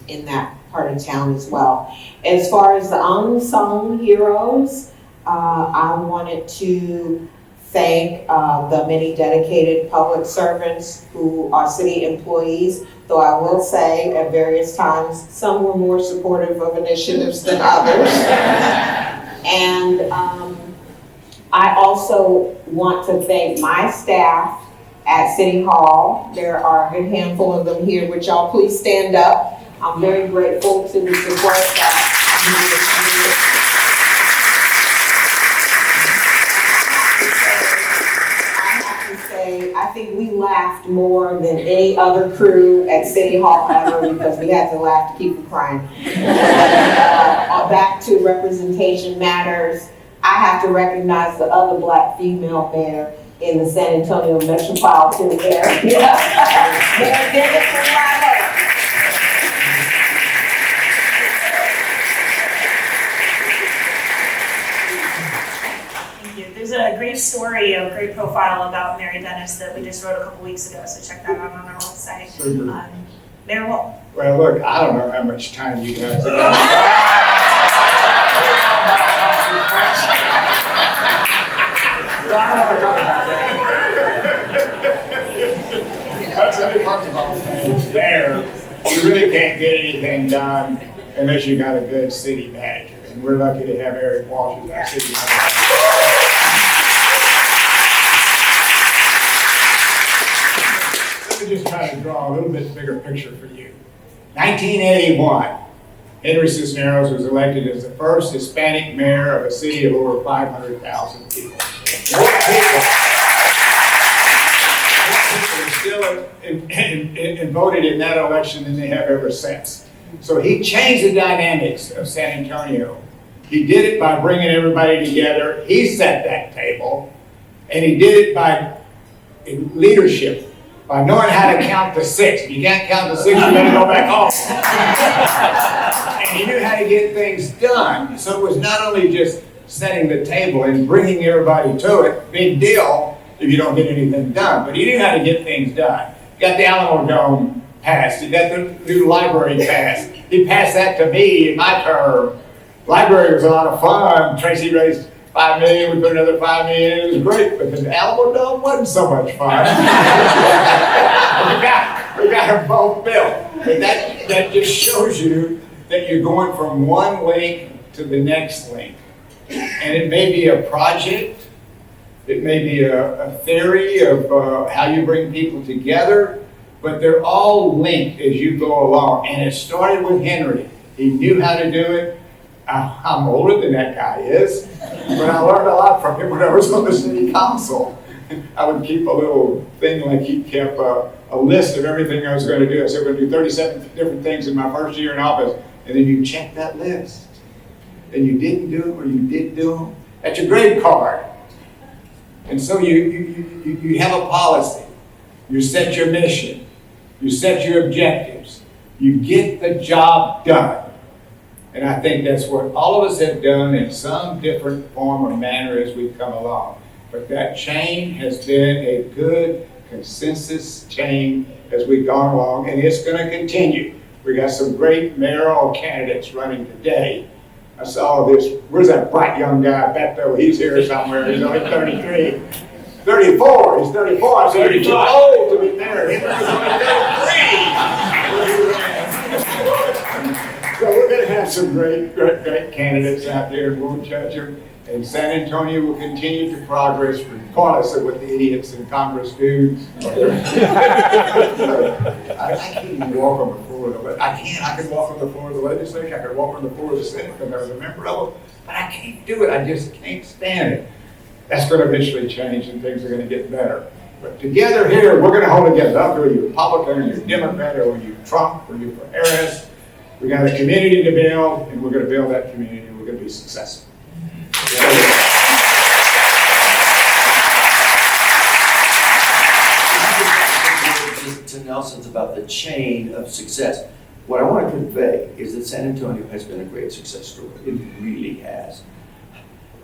in that part of town as well. As far as the unsung heroes, I wanted to thank the many dedicated public servants who are city employees, though I will say at various times, some were more supportive of initiatives than others. And I also want to thank my staff at City Hall. There are a good handful of them here. Would y'all please stand up? I'm very grateful to the support that you I think we laughed more than any other crew at City Hall ever because we had to laugh to keep from crying. Back to representation matters. I have to recognize the other Black female mayor in the San Antonio metropolitan area. Mayor Dennis Riley. Thank you. There's a great story, a great profile about Mary Dennis that we just wrote a couple weeks ago, so check that out on our website. Super. Mayor Wolff. Well, look, I don't know how much time you guys have. There, you really can't get anything done unless you got a good city manager. And we're lucky to have Eric Walsh as our city manager. Let me just try to draw a little bit bigger picture for you. 1981, Henry Cisneros was elected as the first Hispanic mayor of a city of over 500,000 people. More people still voted in that election than they have ever since. So he changed the dynamics of San Antonio. He did it by bringing everybody together. He set that table, and he did it by leadership, by knowing how to count to 6. If you can't count to 6, you gotta go back home. And he knew how to get things done. So it was not only just setting the table and bringing everybody to it, big deal if you don't get anything done, but he knew how to get things done. Got the Alamo Dome passed, he got the new library passed. He passed that to me in my term. Library was a lot of fun. Tracy raised $5 million, we put another $5 million in, it was great, but the Alamo Dome wasn't so much fun. we got them both built. But that just shows you that you're going from one link to the next link. And it may be a project, it may be a theory of how you bring people together, but they're all linked as you go along. And it started with Henry. He knew how to do it. I'm older than that guy is, but I learned a lot from him when I was on the city council. I would keep a little thing like he kept a list of everything I was going to do. I said, we're going to do 37 different things in my first year in office, and then you check that list. And you didn't do them or you did do them. That's your grade card. And so you have a policy. You set your mission. You set your objectives. You get the job done. And I think that's what all of us have done in some different form or manner as we've come along. But that chain has been a good consensus chain as we've gone along, and it's going to continue. We got some great mayoral candidates running today. I saw this, where's that bright young guy, Beto? He's here somewhere, he's only 33. 34, he's 34, I said, he's too old to be mayor. He's only 33. So we're going to have some great candidates out there, and we'll judge them. And San Antonio will continue to progress regardless of what the idiots in Congress do. I can't even walk on the floor of the I can walk on the floor of the legislature, I can walk on the floor of the Senate because I was a member of it, but I can't do it, I just can't stand it. That's going to eventually change and things are going to get better. But together here, we're going to hold together. I don't care if you're Republican or you're Democrat or you're Trump or you're for Harris. We got a community to build, and we're going to build that community, and we're going to be successful. To Nelson's about the chain of success. What I want to convey is that San Antonio has been a great success story. It really has.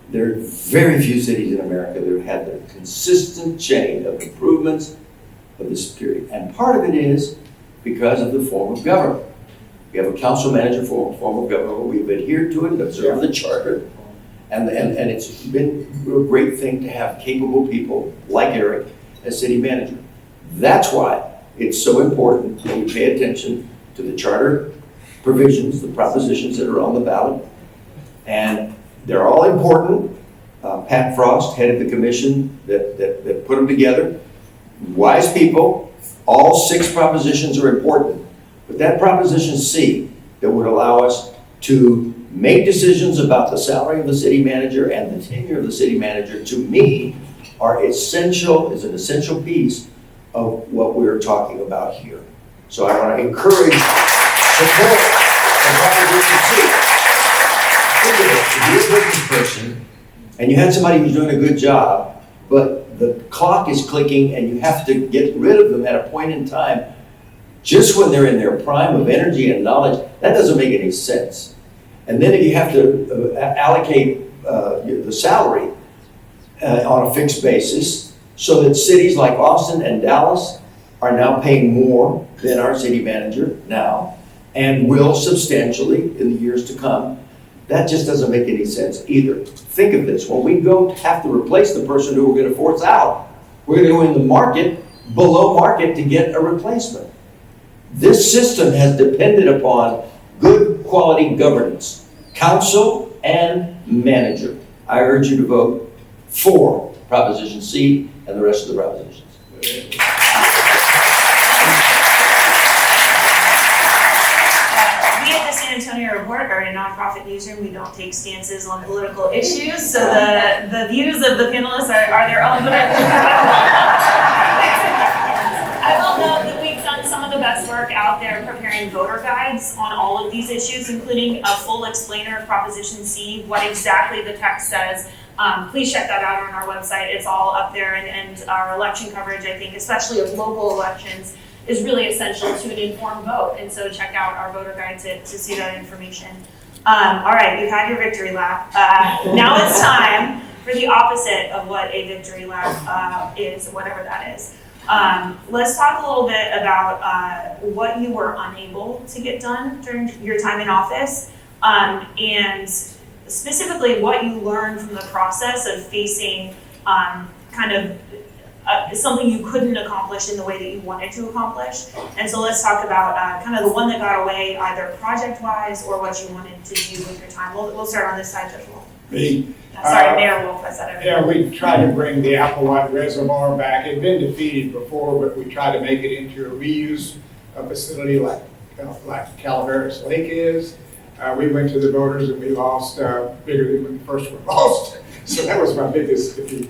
There are very few cities in America that have had the consistent chain of improvements of this period. And part of it is because of the form of government. We have a council manager form of government. We've adhered to it and observed the charter. And it's been a great thing to have capable people like Eric as city manager. That's why it's so important that we pay attention to the charter provisions, the propositions that are on the ballot. And they're all important. Pat Frost, head of the commission that put them together. Wise people, all 6 propositions are important. But that proposition C that would allow us to make decisions about the salary of the city manager and the tenure of the city manager, to me, is an essential piece of what we're talking about here. So I want to encourage support of proposition C. Think of it, if you're a business person and you had somebody who's doing a good job, but the clock is clicking and you have to get rid of them at a point in time, just when they're in their prime of energy and knowledge, that doesn't make any sense. And then if you have to allocate the salary on a fixed basis, so that cities like Austin and Dallas are now paying more than our city manager now, and will substantially in the years to come, that just doesn't make any sense either. Think of this, when we have to replace the person who we're gonna force out, we're gonna go in the market, below market, to get a replacement. This system has depended upon good quality governance, council and manager. I urge you to vote for Proposition C and the rest of the propositions. We at the San Antonio Report are a nonprofit newsroom. We don't take stances on political issues, so the views of the panelists are their own. I will note that we've done some of the best work out there preparing voter guides on all of these issues, including a full explainer of Proposition C, what exactly the text says. Please check that out on our website. It's all up there, and our election coverage, I think, especially of local elections, is really essential to an informed vote. And so check out our voter guide to see that information. All right, you've had your victory lap. Now it's time for the opposite of what a victory lap is, whatever that is. Let's talk a little bit about what you were unable to get done during your time in office, and specifically what you learned from the process of facing something you couldn't accomplish in the way that you wanted to accomplish. And so let's talk about kind of the one that got away, either project-wise or what you wanted to do with your time. We'll start on this side, Judge Wolff. Sorry, Mayor Wolff, I said it. Yeah, we tried to bring the Applewhite Reservoir back. It had been defeated before, but we tried to make it into a reuse facility like Calaveras Lake is. We went to the voters and we lost bigger than when the first one lost. So that was my biggest defeat.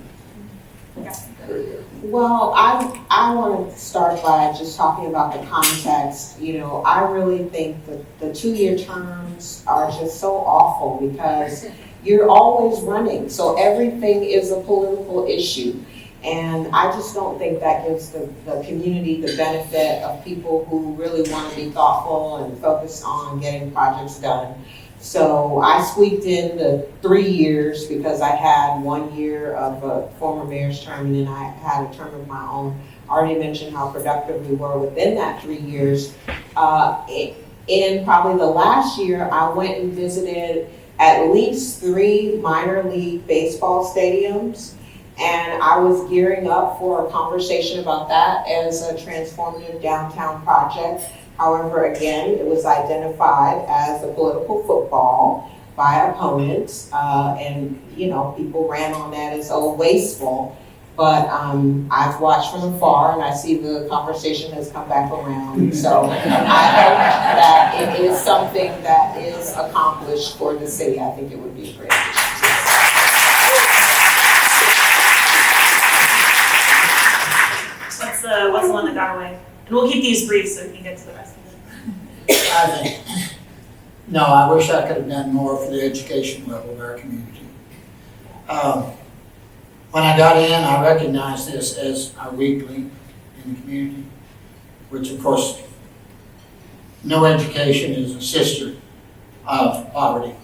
Well, I want to start by just talking about the context. You know, I really think that the 2-year terms are just so awful because you're always running. So everything is a political issue. And I just don't think that gives the community the benefit of people who really want to be thoughtful and focused on getting projects done. So I squeaked in the 3 years because I had 1 year of a former mayor's term and then I had a term of my own. I already mentioned how productive we were within that 3 years. In probably the last year, I went and visited at least 3 minor league baseball stadiums. And I was gearing up for a conversation about that as a transformative downtown project. However, again, it was identified as a political football by opponents. And, you know, people ran on that as, oh, wasteful. But I've watched from afar and I see the conversation has come back around. So I hope that it is something that is accomplished for the city. I think it would be great. What's the one that got away? And we'll keep these brief so we can get to the rest of it. I wish I could have done more for the education level of our community. When I got in, I recognized this as our weak link in the community, which of course, no education is a sister of poverty.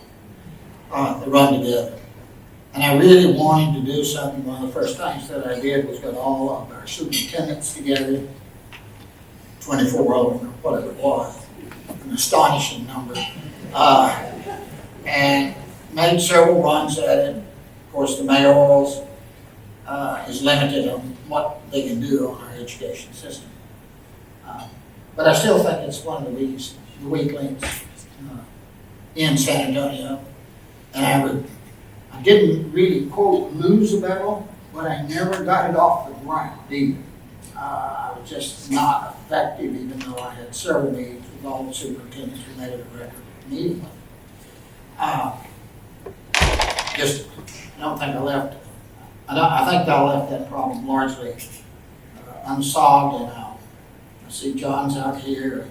They run together. And I really wanted to do something. One of the first things that I did was get all of our superintendents together, 24 of them, or whatever it was, an astonishing number. And made several runs at it. Of course, the mayorals is limited on what they can do on our education system. But I still think it's one of the weak links in San Antonio. And I didn't really, quote, lose a battle, but I never got it off the ground either. I was just not effective, even though I had several meetings with all the superintendents who made it a record meeting. I don't think I left, I think I left that problem largely unsolved, and I see John's out here,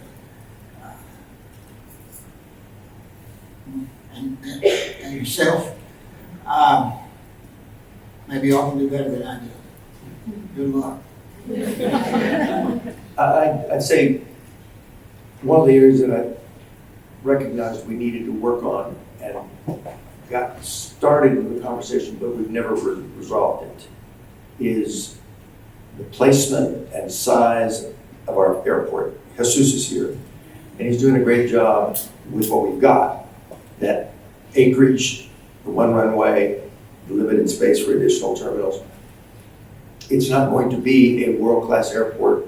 and yourself. Maybe y'all can do better than I did. Good luck. I'd say one of the areas that I recognized we needed to work on and got started in the conversation, but we've never resolved it, is the placement and size of our airport. Jesus is here, and he's doing a great job with what we've got. That acreage, the one runway, the limited space for additional terminals. It's not going to be a world-class airport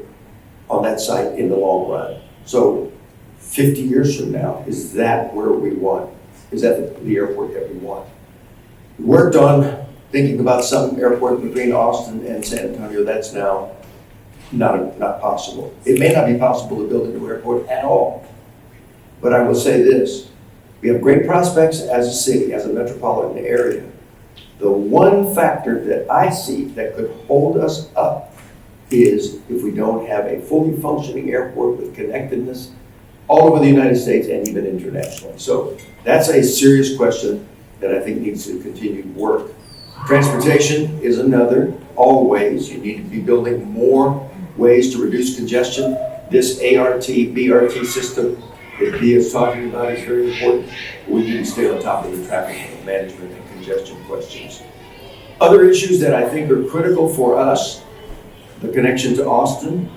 on that site in the long run. So 50 years from now, is that where we want? Is that the airport that we want? We worked on thinking about some airport between Austin and San Antonio. That's now not possible. It may not be possible to build a new airport at all. But I will say this, we have great prospects as a city, as a metropolitan area. The one factor that I see that could hold us up is if we don't have a fully functioning airport with connectedness all over the United States and even internationally. So that's a serious question that I think needs to continue to work. Transportation is another. Always, you need to be building more ways to reduce congestion. This ART, BRT system that Dee is talking about is very important. We need to stay on top of the traffic management and congestion questions. Other issues that I think are critical for us, the connection to Austin.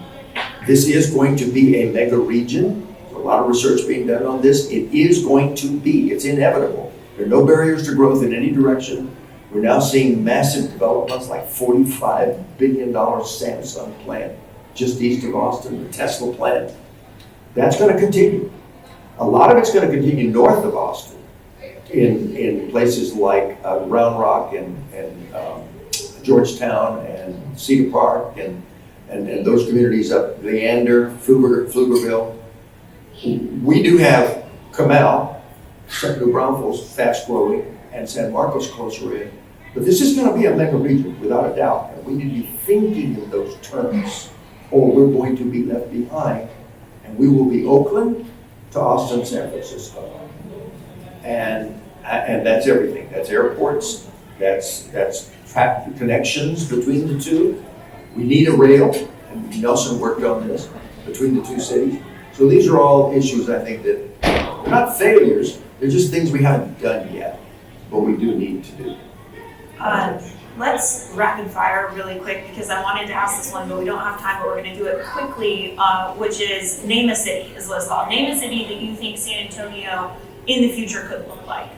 This is going to be a mega region. There's a lot of research being done on this. It is going to be, it's inevitable. There are no barriers to growth in any direction. We're now seeing massive developments like $45 billion Samsung plant just east of Austin, the Tesla plant. That's going to continue. A lot of it's going to continue north of Austin in places like Round Rock and Georgetown and Cedar Park and those communities up Leander, Pflugerville. We do have Comal, New Braunfels, fast growing, and San Marcos closer in. But this is going to be a mega region, without a doubt. And we need to be thinking in those terms, or we're going to be left behind. And we will be Oakland to Austin, San Francisco. And that's everything. That's airports, that's traffic connections between the two. We need a rail, and Nelson worked on this, between the two cities. So these are all issues I think that are not failures, they're just things we haven't done yet, but we do need to do. Let's rapid fire really quick because I wanted to ask this one, but we don't have time, but we're gonna do it quickly, which is name a city is what it's called. Name a city that you think San Antonio in the future could look like.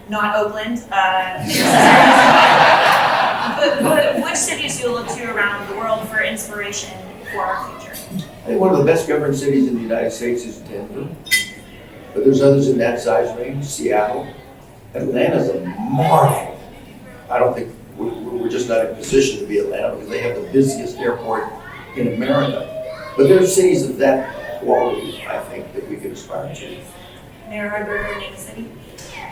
Not Oakland, but which cities do you look to around the world for inspiration for our future? I think one of the best governed cities in the United States is Denver, but there's others in that size range, Seattle. Atlanta's a marvel. I don't think we're just not in a position to be Atlanta because they have the busiest airport in America. But there are cities of that quality, I think, that we could aspire to. Mayor Hardberger, name a city.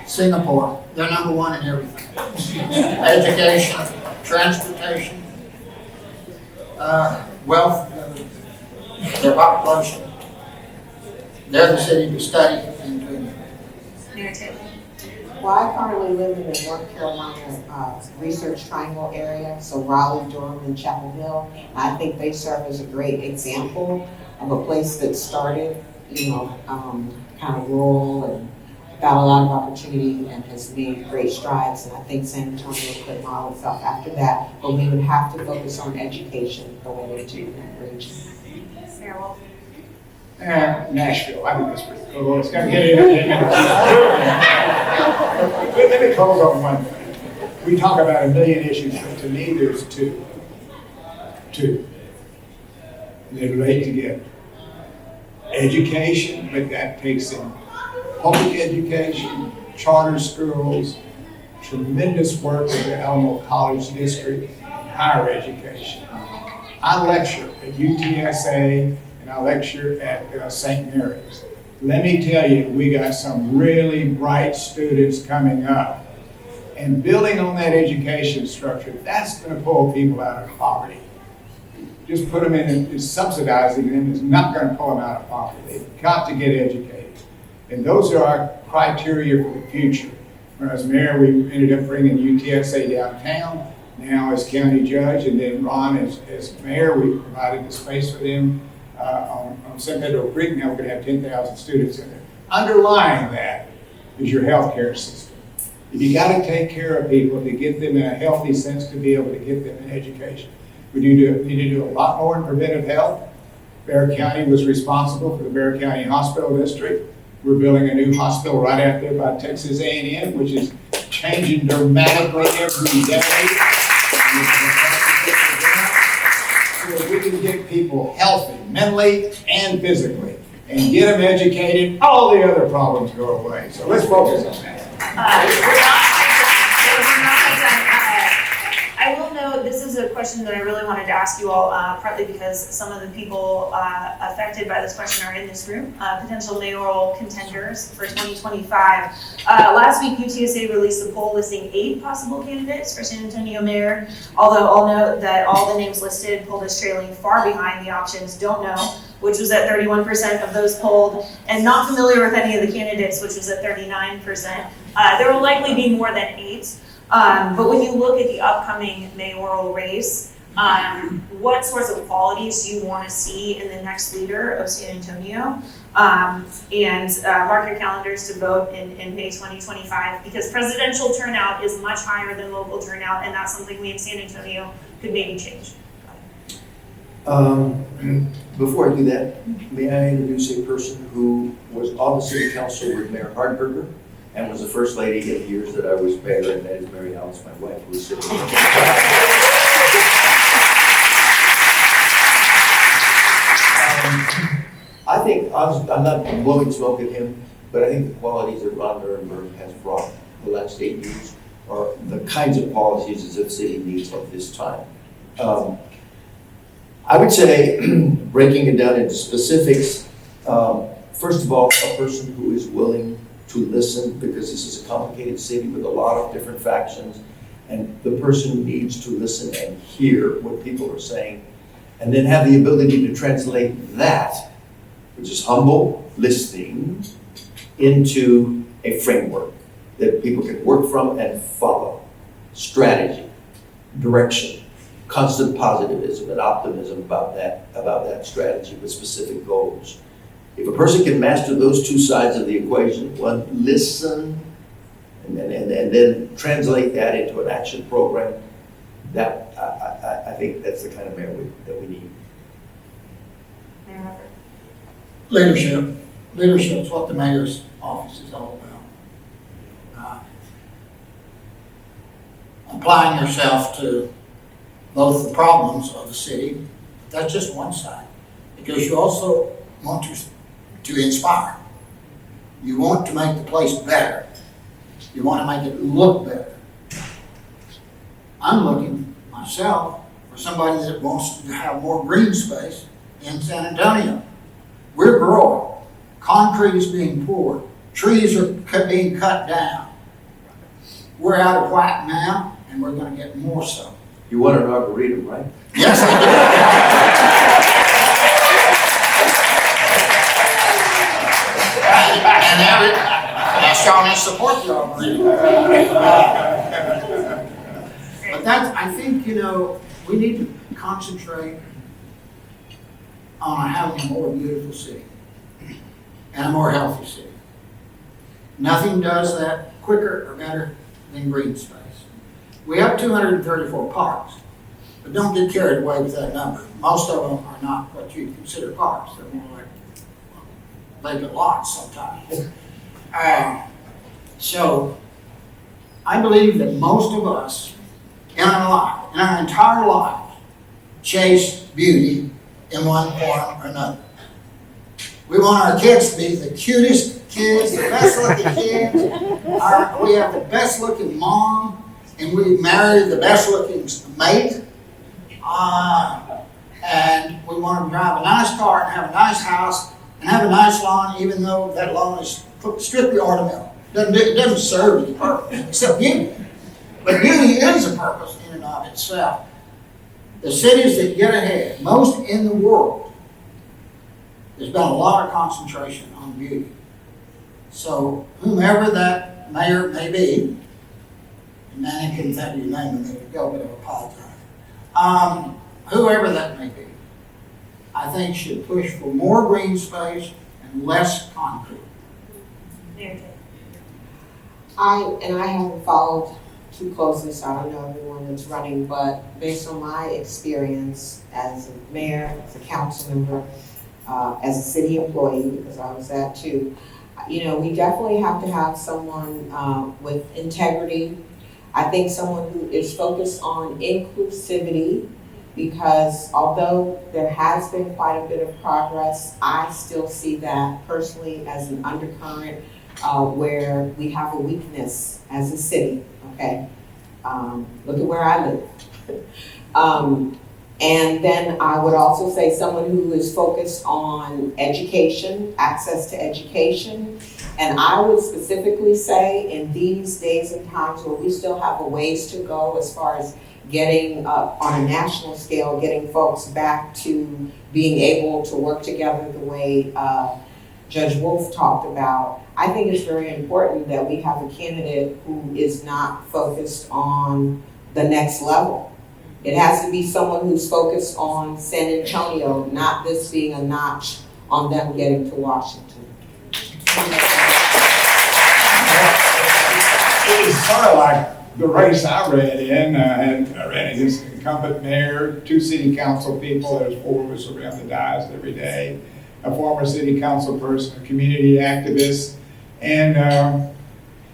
Singapore, they're number one in everything. Education, transportation, wealth, their population. They're the city to study and to. Mayor Taylor. Well, I currently live in the North Carolina Research Triangle area, so Raleigh, Durham, and Chapel Hill. I think they serve as a great example of a place that started, kind of rural and got a lot of opportunity and has made great strides. And I think San Antonio could model itself after that, but we would have to focus on education going into that region. Mayor Wolff. Nashville, I think that's pretty cool. It's got to get in. Let me close on one thing. We talk about a million issues, but to me, there's two. Two. They relate together. Education, but that takes in public education, charter schools, tremendous work in the Alamo College District, higher education. I lecture at UTSA and I lecture at St. Mary's. Let me tell you, we got some really bright students coming up. And building on that education structure, that's going to pull people out of poverty. Just put them in and subsidizing them is not going to pull them out of poverty. They've got to get educated. And those are our criteria for the future. As mayor, we ended up bringing UTSA downtown. Now as county judge, and then Ron as mayor, we provided the space for them on San Pedro Creek. Now we're going to have 10,000 students in there. Underlying that is your healthcare system. You got to take care of people to get them in a healthy sense to be able to get them in education. We need to do a lot more in preventive health. Bexar County was responsible for the Bexar County Hospital District. We're building a new hospital right out there by Texas A&M, which is changing dramatically every day. So we can get people healthy, mentally and physically, and get them educated, all the other problems go away. So let's focus on that. I will note, this is a question that I really wanted to ask you all, partly because some of the people affected by this question are in this room, potential mayoral contenders for 2025. Last week, UTSA released a poll listing 8 possible candidates for San Antonio mayor, although I'll note that all the names listed pulled us trailing far behind the options don't know, which was at 31% of those polled, and not familiar with any of the candidates, which was at 39%. There will likely be more than 8. But when you look at the upcoming mayoral race, what sorts of qualities do you want to see in the next leader of San Antonio? And mark your calendars to vote in May 2025, because presidential turnout is much higher than local turnout, and that's something we in San Antonio could maybe change. Before I do that, may I introduce a person who was on the city council with Mayor Hardberger and was the first lady in the years that I was mayor, and that is Mary Alice, my wife, who is sitting here. I think, I'm not blowing smoke at him, but I think the qualities that Ron Nirenberg has brought the last 8 years are the kinds of policies as the city needs at this time. I would say, breaking it down into specifics, first of all, a person who is willing to listen, because this is a complicated city with a lot of different factions, and the person needs to listen and hear what people are saying, and then have the ability to translate that, which is humble listening, into a framework that people can work from and follow. Strategy, direction, constant positivism and optimism about that strategy with specific goals. If a person can master those two sides of the equation, one, listen, and then translate that into an action program, that I think that's the kind of mayor that we need. Leadership. Leadership is what the mayor's office is all about. Applying yourself to both the problems of the city, but that's just one side, because you also want to inspire. You want to make the place better. You want to make it look better. I'm looking myself for somebody that wants to have more green space in San Antonio. We're growing. Concrete is being poured. Trees are being cut down. We're out of whack now, and we're going to get more so. You want an arboretum, right? Yes, I do. And I strongly support the arboretum. But that's, I think, we need to concentrate on having a more beautiful city and a more healthy city. Nothing does that quicker or better than green space. We have 234 parks, but don't get carried away with that number. Most of them are not what you consider parks. They're more like vacant lots sometimes. So I believe that most of us in our entire life, chase beauty in one form or another. We want our kids to be the cutest kids, the best looking kids. We have the best looking mom, and we marry the best looking mate. And we want to drive a nice car and have a nice house and have a nice lawn, even though that lawn is strictly ornamental. It doesn't serve any purpose except beauty. But beauty is a purpose in and of itself. The cities that get ahead, most in the world, there's been a lot of concentration on beauty. So whomever that mayor may be, and Manny couldn't think of your name a minute ago, but I apologize. Whoever that may be, I think should push for more green space and less concrete. I haven't followed too closely, so I don't know everyone that's running, but based on my experience as a mayor, as a council member, as a city employee, because I was that too, you know, we definitely have to have someone with integrity. I think someone who is focused on inclusivity, because although there has been quite a bit of progress, I still see that personally as an undercurrent where we have a weakness as a city, okay? Look at where I live. And then I would also say someone who is focused on education, access to education. And I would specifically say in these days and times where we still have a ways to go as far as getting on a national scale, getting folks back to being able to work together the way Judge Wolff talked about. I think it's very important that we have a candidate who is not focused on the next level. It has to be someone who's focused on San Antonio, not this being a notch on them getting to Washington. It was sort of like the race I ran in. I ran against an incumbent mayor, 2 city council people. There's 4 of us around the dais every day. A former city council person, a community activist, and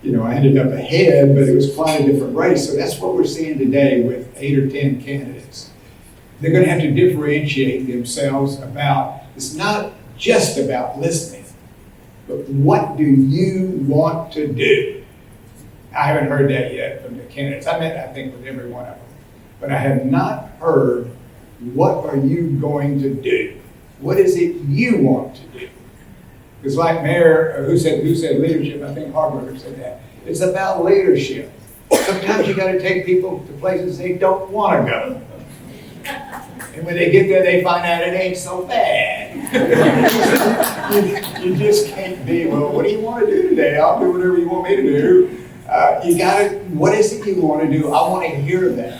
you know, I ended up ahead, but it was quite a different race. So that's what we're seeing today with 8 or 10 candidates. They're going to have to differentiate themselves about, it's not just about listening, but what do you want to do? I haven't heard that yet from the candidates. I met, I think, with every one of them. But I have not heard, what are you going to do? What is it you want to do? Because like Mayor, who said leadership, I think Hardberger said that. It's about leadership. Sometimes you got to take people to places they don't want to go. And when they get there, they find out it ain't so bad. You just can't be, well, what do you want to do today? I'll do whatever you want me to do. You got to, what is it you want to do? I want to hear that.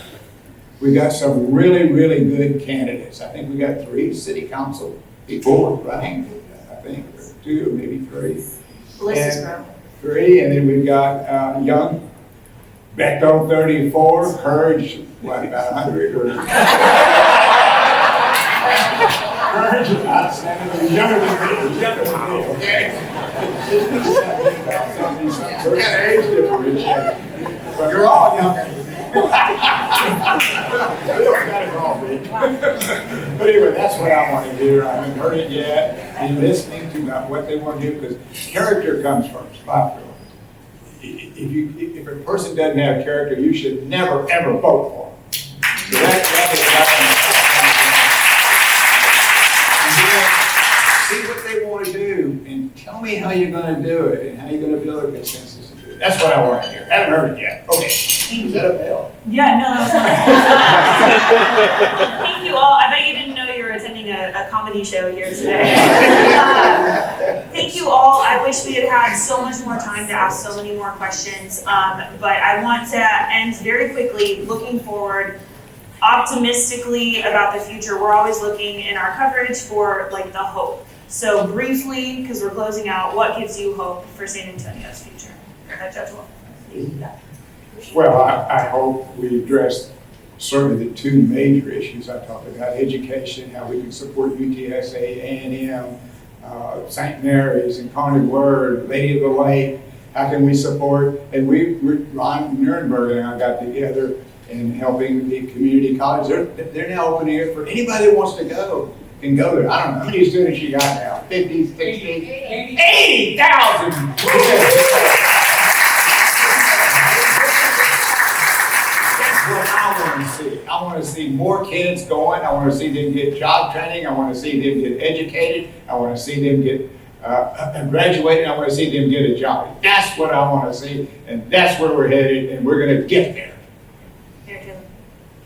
We got some really, really good candidates. I think we got 3 city council people running. I think 2 or maybe 3. Melissa's growing. 3, and then we've got young Beto 34, Courage, what, about 100 or? Courage is not standing, younger than me, okay? We're got age difference, but you're all younger. But anyway, that's what I want to hear. I haven't heard it yet. And listening to about what they want to do, because character comes first. If a person doesn't have character, you should never ever vote for them. So that is see what they want to do and tell me how you're going to do it and how you're going to build a consensus and do it. That's what I want to hear. I haven't heard it yet. Okay. Is that a bell? Yeah, no, that was Thank you all. I bet you didn't know you were attending a comedy show here today. Thank you all. I wish we had had so much more time to ask so many more questions, but I want to end very quickly looking forward optimistically about the future. We're always looking in our coverage for like the hope. So briefly, because we're closing out, what gives you hope for San Antonio's future? Judge Wolff. Well, I hope we address certainly the 2 major issues I talked about: education, how we can support UTSA, A&M, St. Mary's, and Carnegie Word, Lady of the Lake, How can we support? And Ron Nuremberg and I got together in helping the community college. They're now opening it for anybody that wants to go, can go there. I don't know, how many students you got now? 50, 60? 80,000! That's what I want to see. I want to see more kids going. I want to see them get job training. I want to see them get educated. I want to see them get graduated. I want to see them get a job. That's what I want to see, and that's where we're headed, and we're going to get there.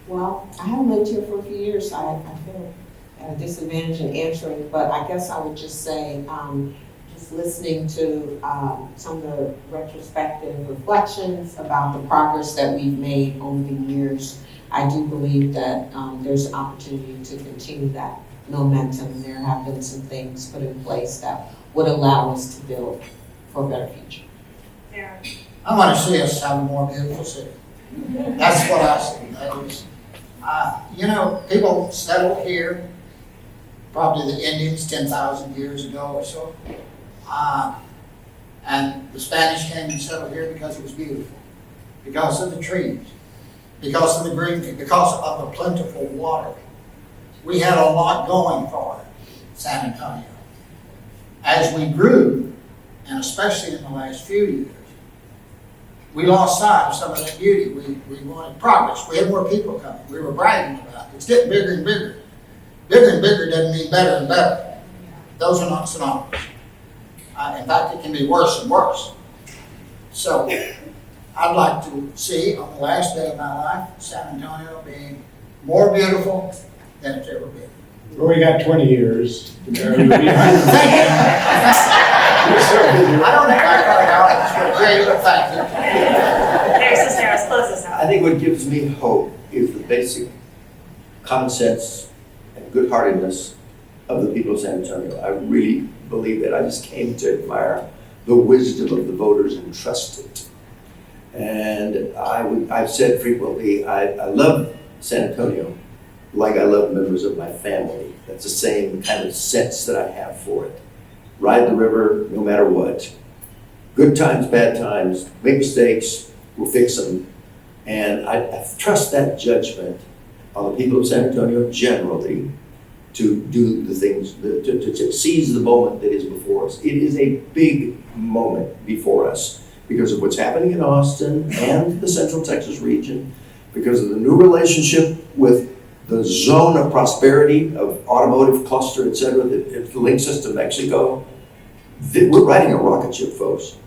Well, I haven't lived here for a few years, so I feel at a disadvantage in answering, but I guess I would just say, just listening to some of the retrospective reflections about the progress that we've made over the years, I do believe that there's an opportunity to continue that momentum. There have been some things put in place that would allow us to build for a better future. Yeah. I want to see us have a more beautiful city. That's what I see. That is, you know, people settled here, probably the Indians 10,000 years ago or so. And the Spanish came and settled here because it was beautiful, because of the trees, because of the green, because of the plentiful water. We had a lot going for San Antonio. As we grew, and especially in the last few years, we lost sight of some of that beauty. We wanted progress. We had more people coming. We were bragging about it. It's getting bigger and bigger. Bigger and bigger doesn't mean better and better. Those are not synonymous. In fact, it can be worse and worse. So, I'd like to see on the last day of my life, San Antonio being more beautiful than it's ever been. Well, we got 20 years. I don't think I got it out. It's for great, but thank you. There, Cisneros, close this out. I think what gives me hope is the basic common sense and good-heartedness of the people of San Antonio. I really believe that. I just came to admire the wisdom of the voters and trust it. And I've said frequently, I love San Antonio like I love members of my family. That's the same kind of sense that I have for it. Ride the river no matter what. Good times, bad times, make mistakes, we'll fix them. And I trust that judgment on the people of San Antonio generally to do the things, to seize the moment that is before us. It is a big moment before us because of what's happening in Austin and the Central Texas region, because of the new relationship with the zone of prosperity of automotive cluster, et cetera, that links us to Mexico. We're riding a rocket ship, folks.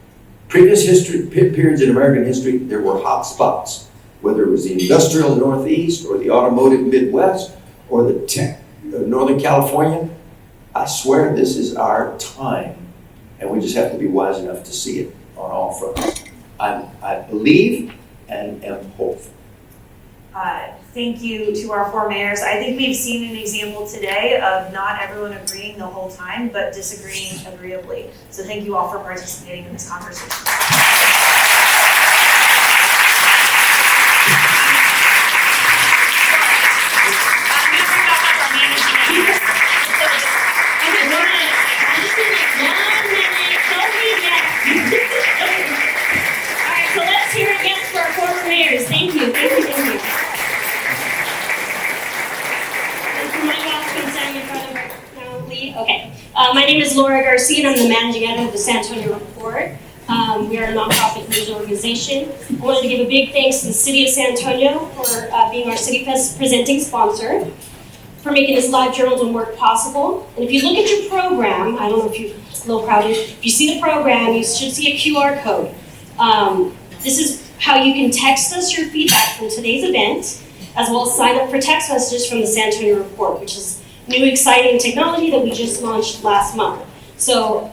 Previous periods in American history, there were hot spots, whether it was the industrial Northeast or the automotive Midwest or the tech Northern California. I swear this is our time, and we just have to be wise enough to see it on all fronts. I believe and am hopeful. Thank you to our four mayors. I think we've seen an example today of not everyone agreeing the whole time, but disagreeing agreeably. So thank you all for participating in this conversation. All right, so let's hear it again for our former mayors. Thank you, thank you, thank you. Okay. My name is Laura Garcia, and I'm the managing editor of the San Antonio Report. We are a nonprofit news organization. I wanted to give a big thanks to the City of San Antonio for being our CityFest presenting sponsor, for making this live journalism work possible. And if you look at your program, I don't know if it's a little crowded, if you see the program, you should see a QR code. This is how you can text us your feedback from today's event, as well as sign up for text messages from the San Antonio Report, which is new exciting technology that we just launched last month. So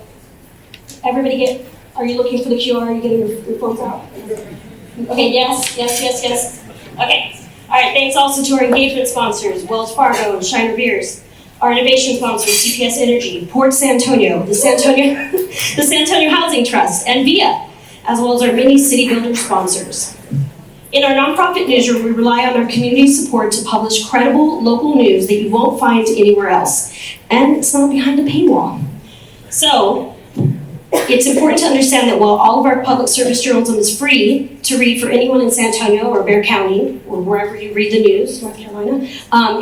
everybody are you looking for the QR? Are you getting your phones out? Okay, yes. Okay, all right, thanks also to our engagement sponsors, Wells Fargo and Shiner Beers, our innovation sponsors, CPS Energy, Port San Antonio, the San Antonio Housing Trust, and VIA, as well as our many city builder sponsors. In our nonprofit newsroom, we rely on our community support to publish credible local news that you won't find anywhere else. And it's not behind a paywall. So, It's important to understand that while all of our public service journalism is free to read for anyone in San Antonio or Bexar County or wherever you read the news, North Carolina,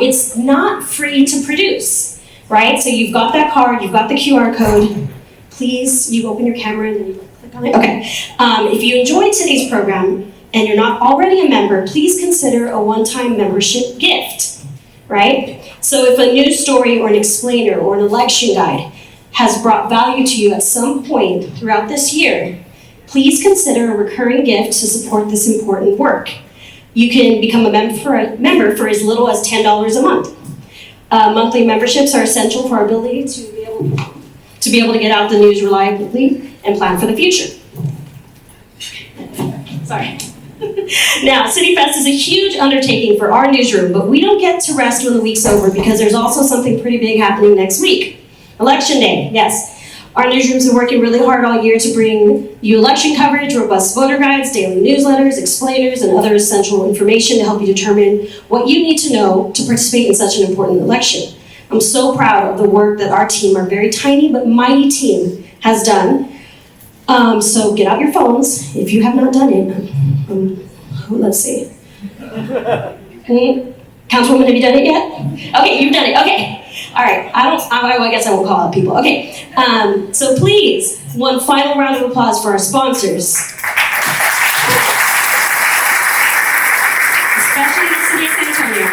it's not free to produce, right? So you've got that card, you've got the QR code. Please, you open your camera and then you click on it. Okay. If you enjoyed today's program and you're not already a member, please consider a one-time membership gift, right? So if a news story or an explainer or an election guide has brought value to you at some point throughout this year, please consider a recurring gift to support this important work. You can become a member for as little as $10 a month. Monthly memberships are essential for our ability to be able to get out the news reliably and plan for the future. Sorry. Now, CityFest is a huge undertaking for our newsroom, but we don't get to rest when the week's over because there's also something pretty big happening next week. Election Day, yes. Our newsrooms are working really hard all year to bring you election coverage, robust voter guides, daily newsletters, explainers, and other essential information to help you determine what you need to know to participate in such an important election. I'm so proud of the work that our team, our very tiny but mighty team, has done. So get out your phones if you have not done it. Let's see. Councilwoman, have you done it yet? Okay, you've done it. Okay. All right. I guess I won't call out people. Okay. So please, one final round of applause for our sponsors. Especially the City of San Antonio.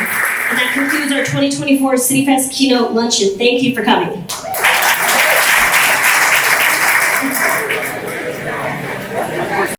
And that concludes our 2024 CityFest Keynote Luncheon. Thank you for coming.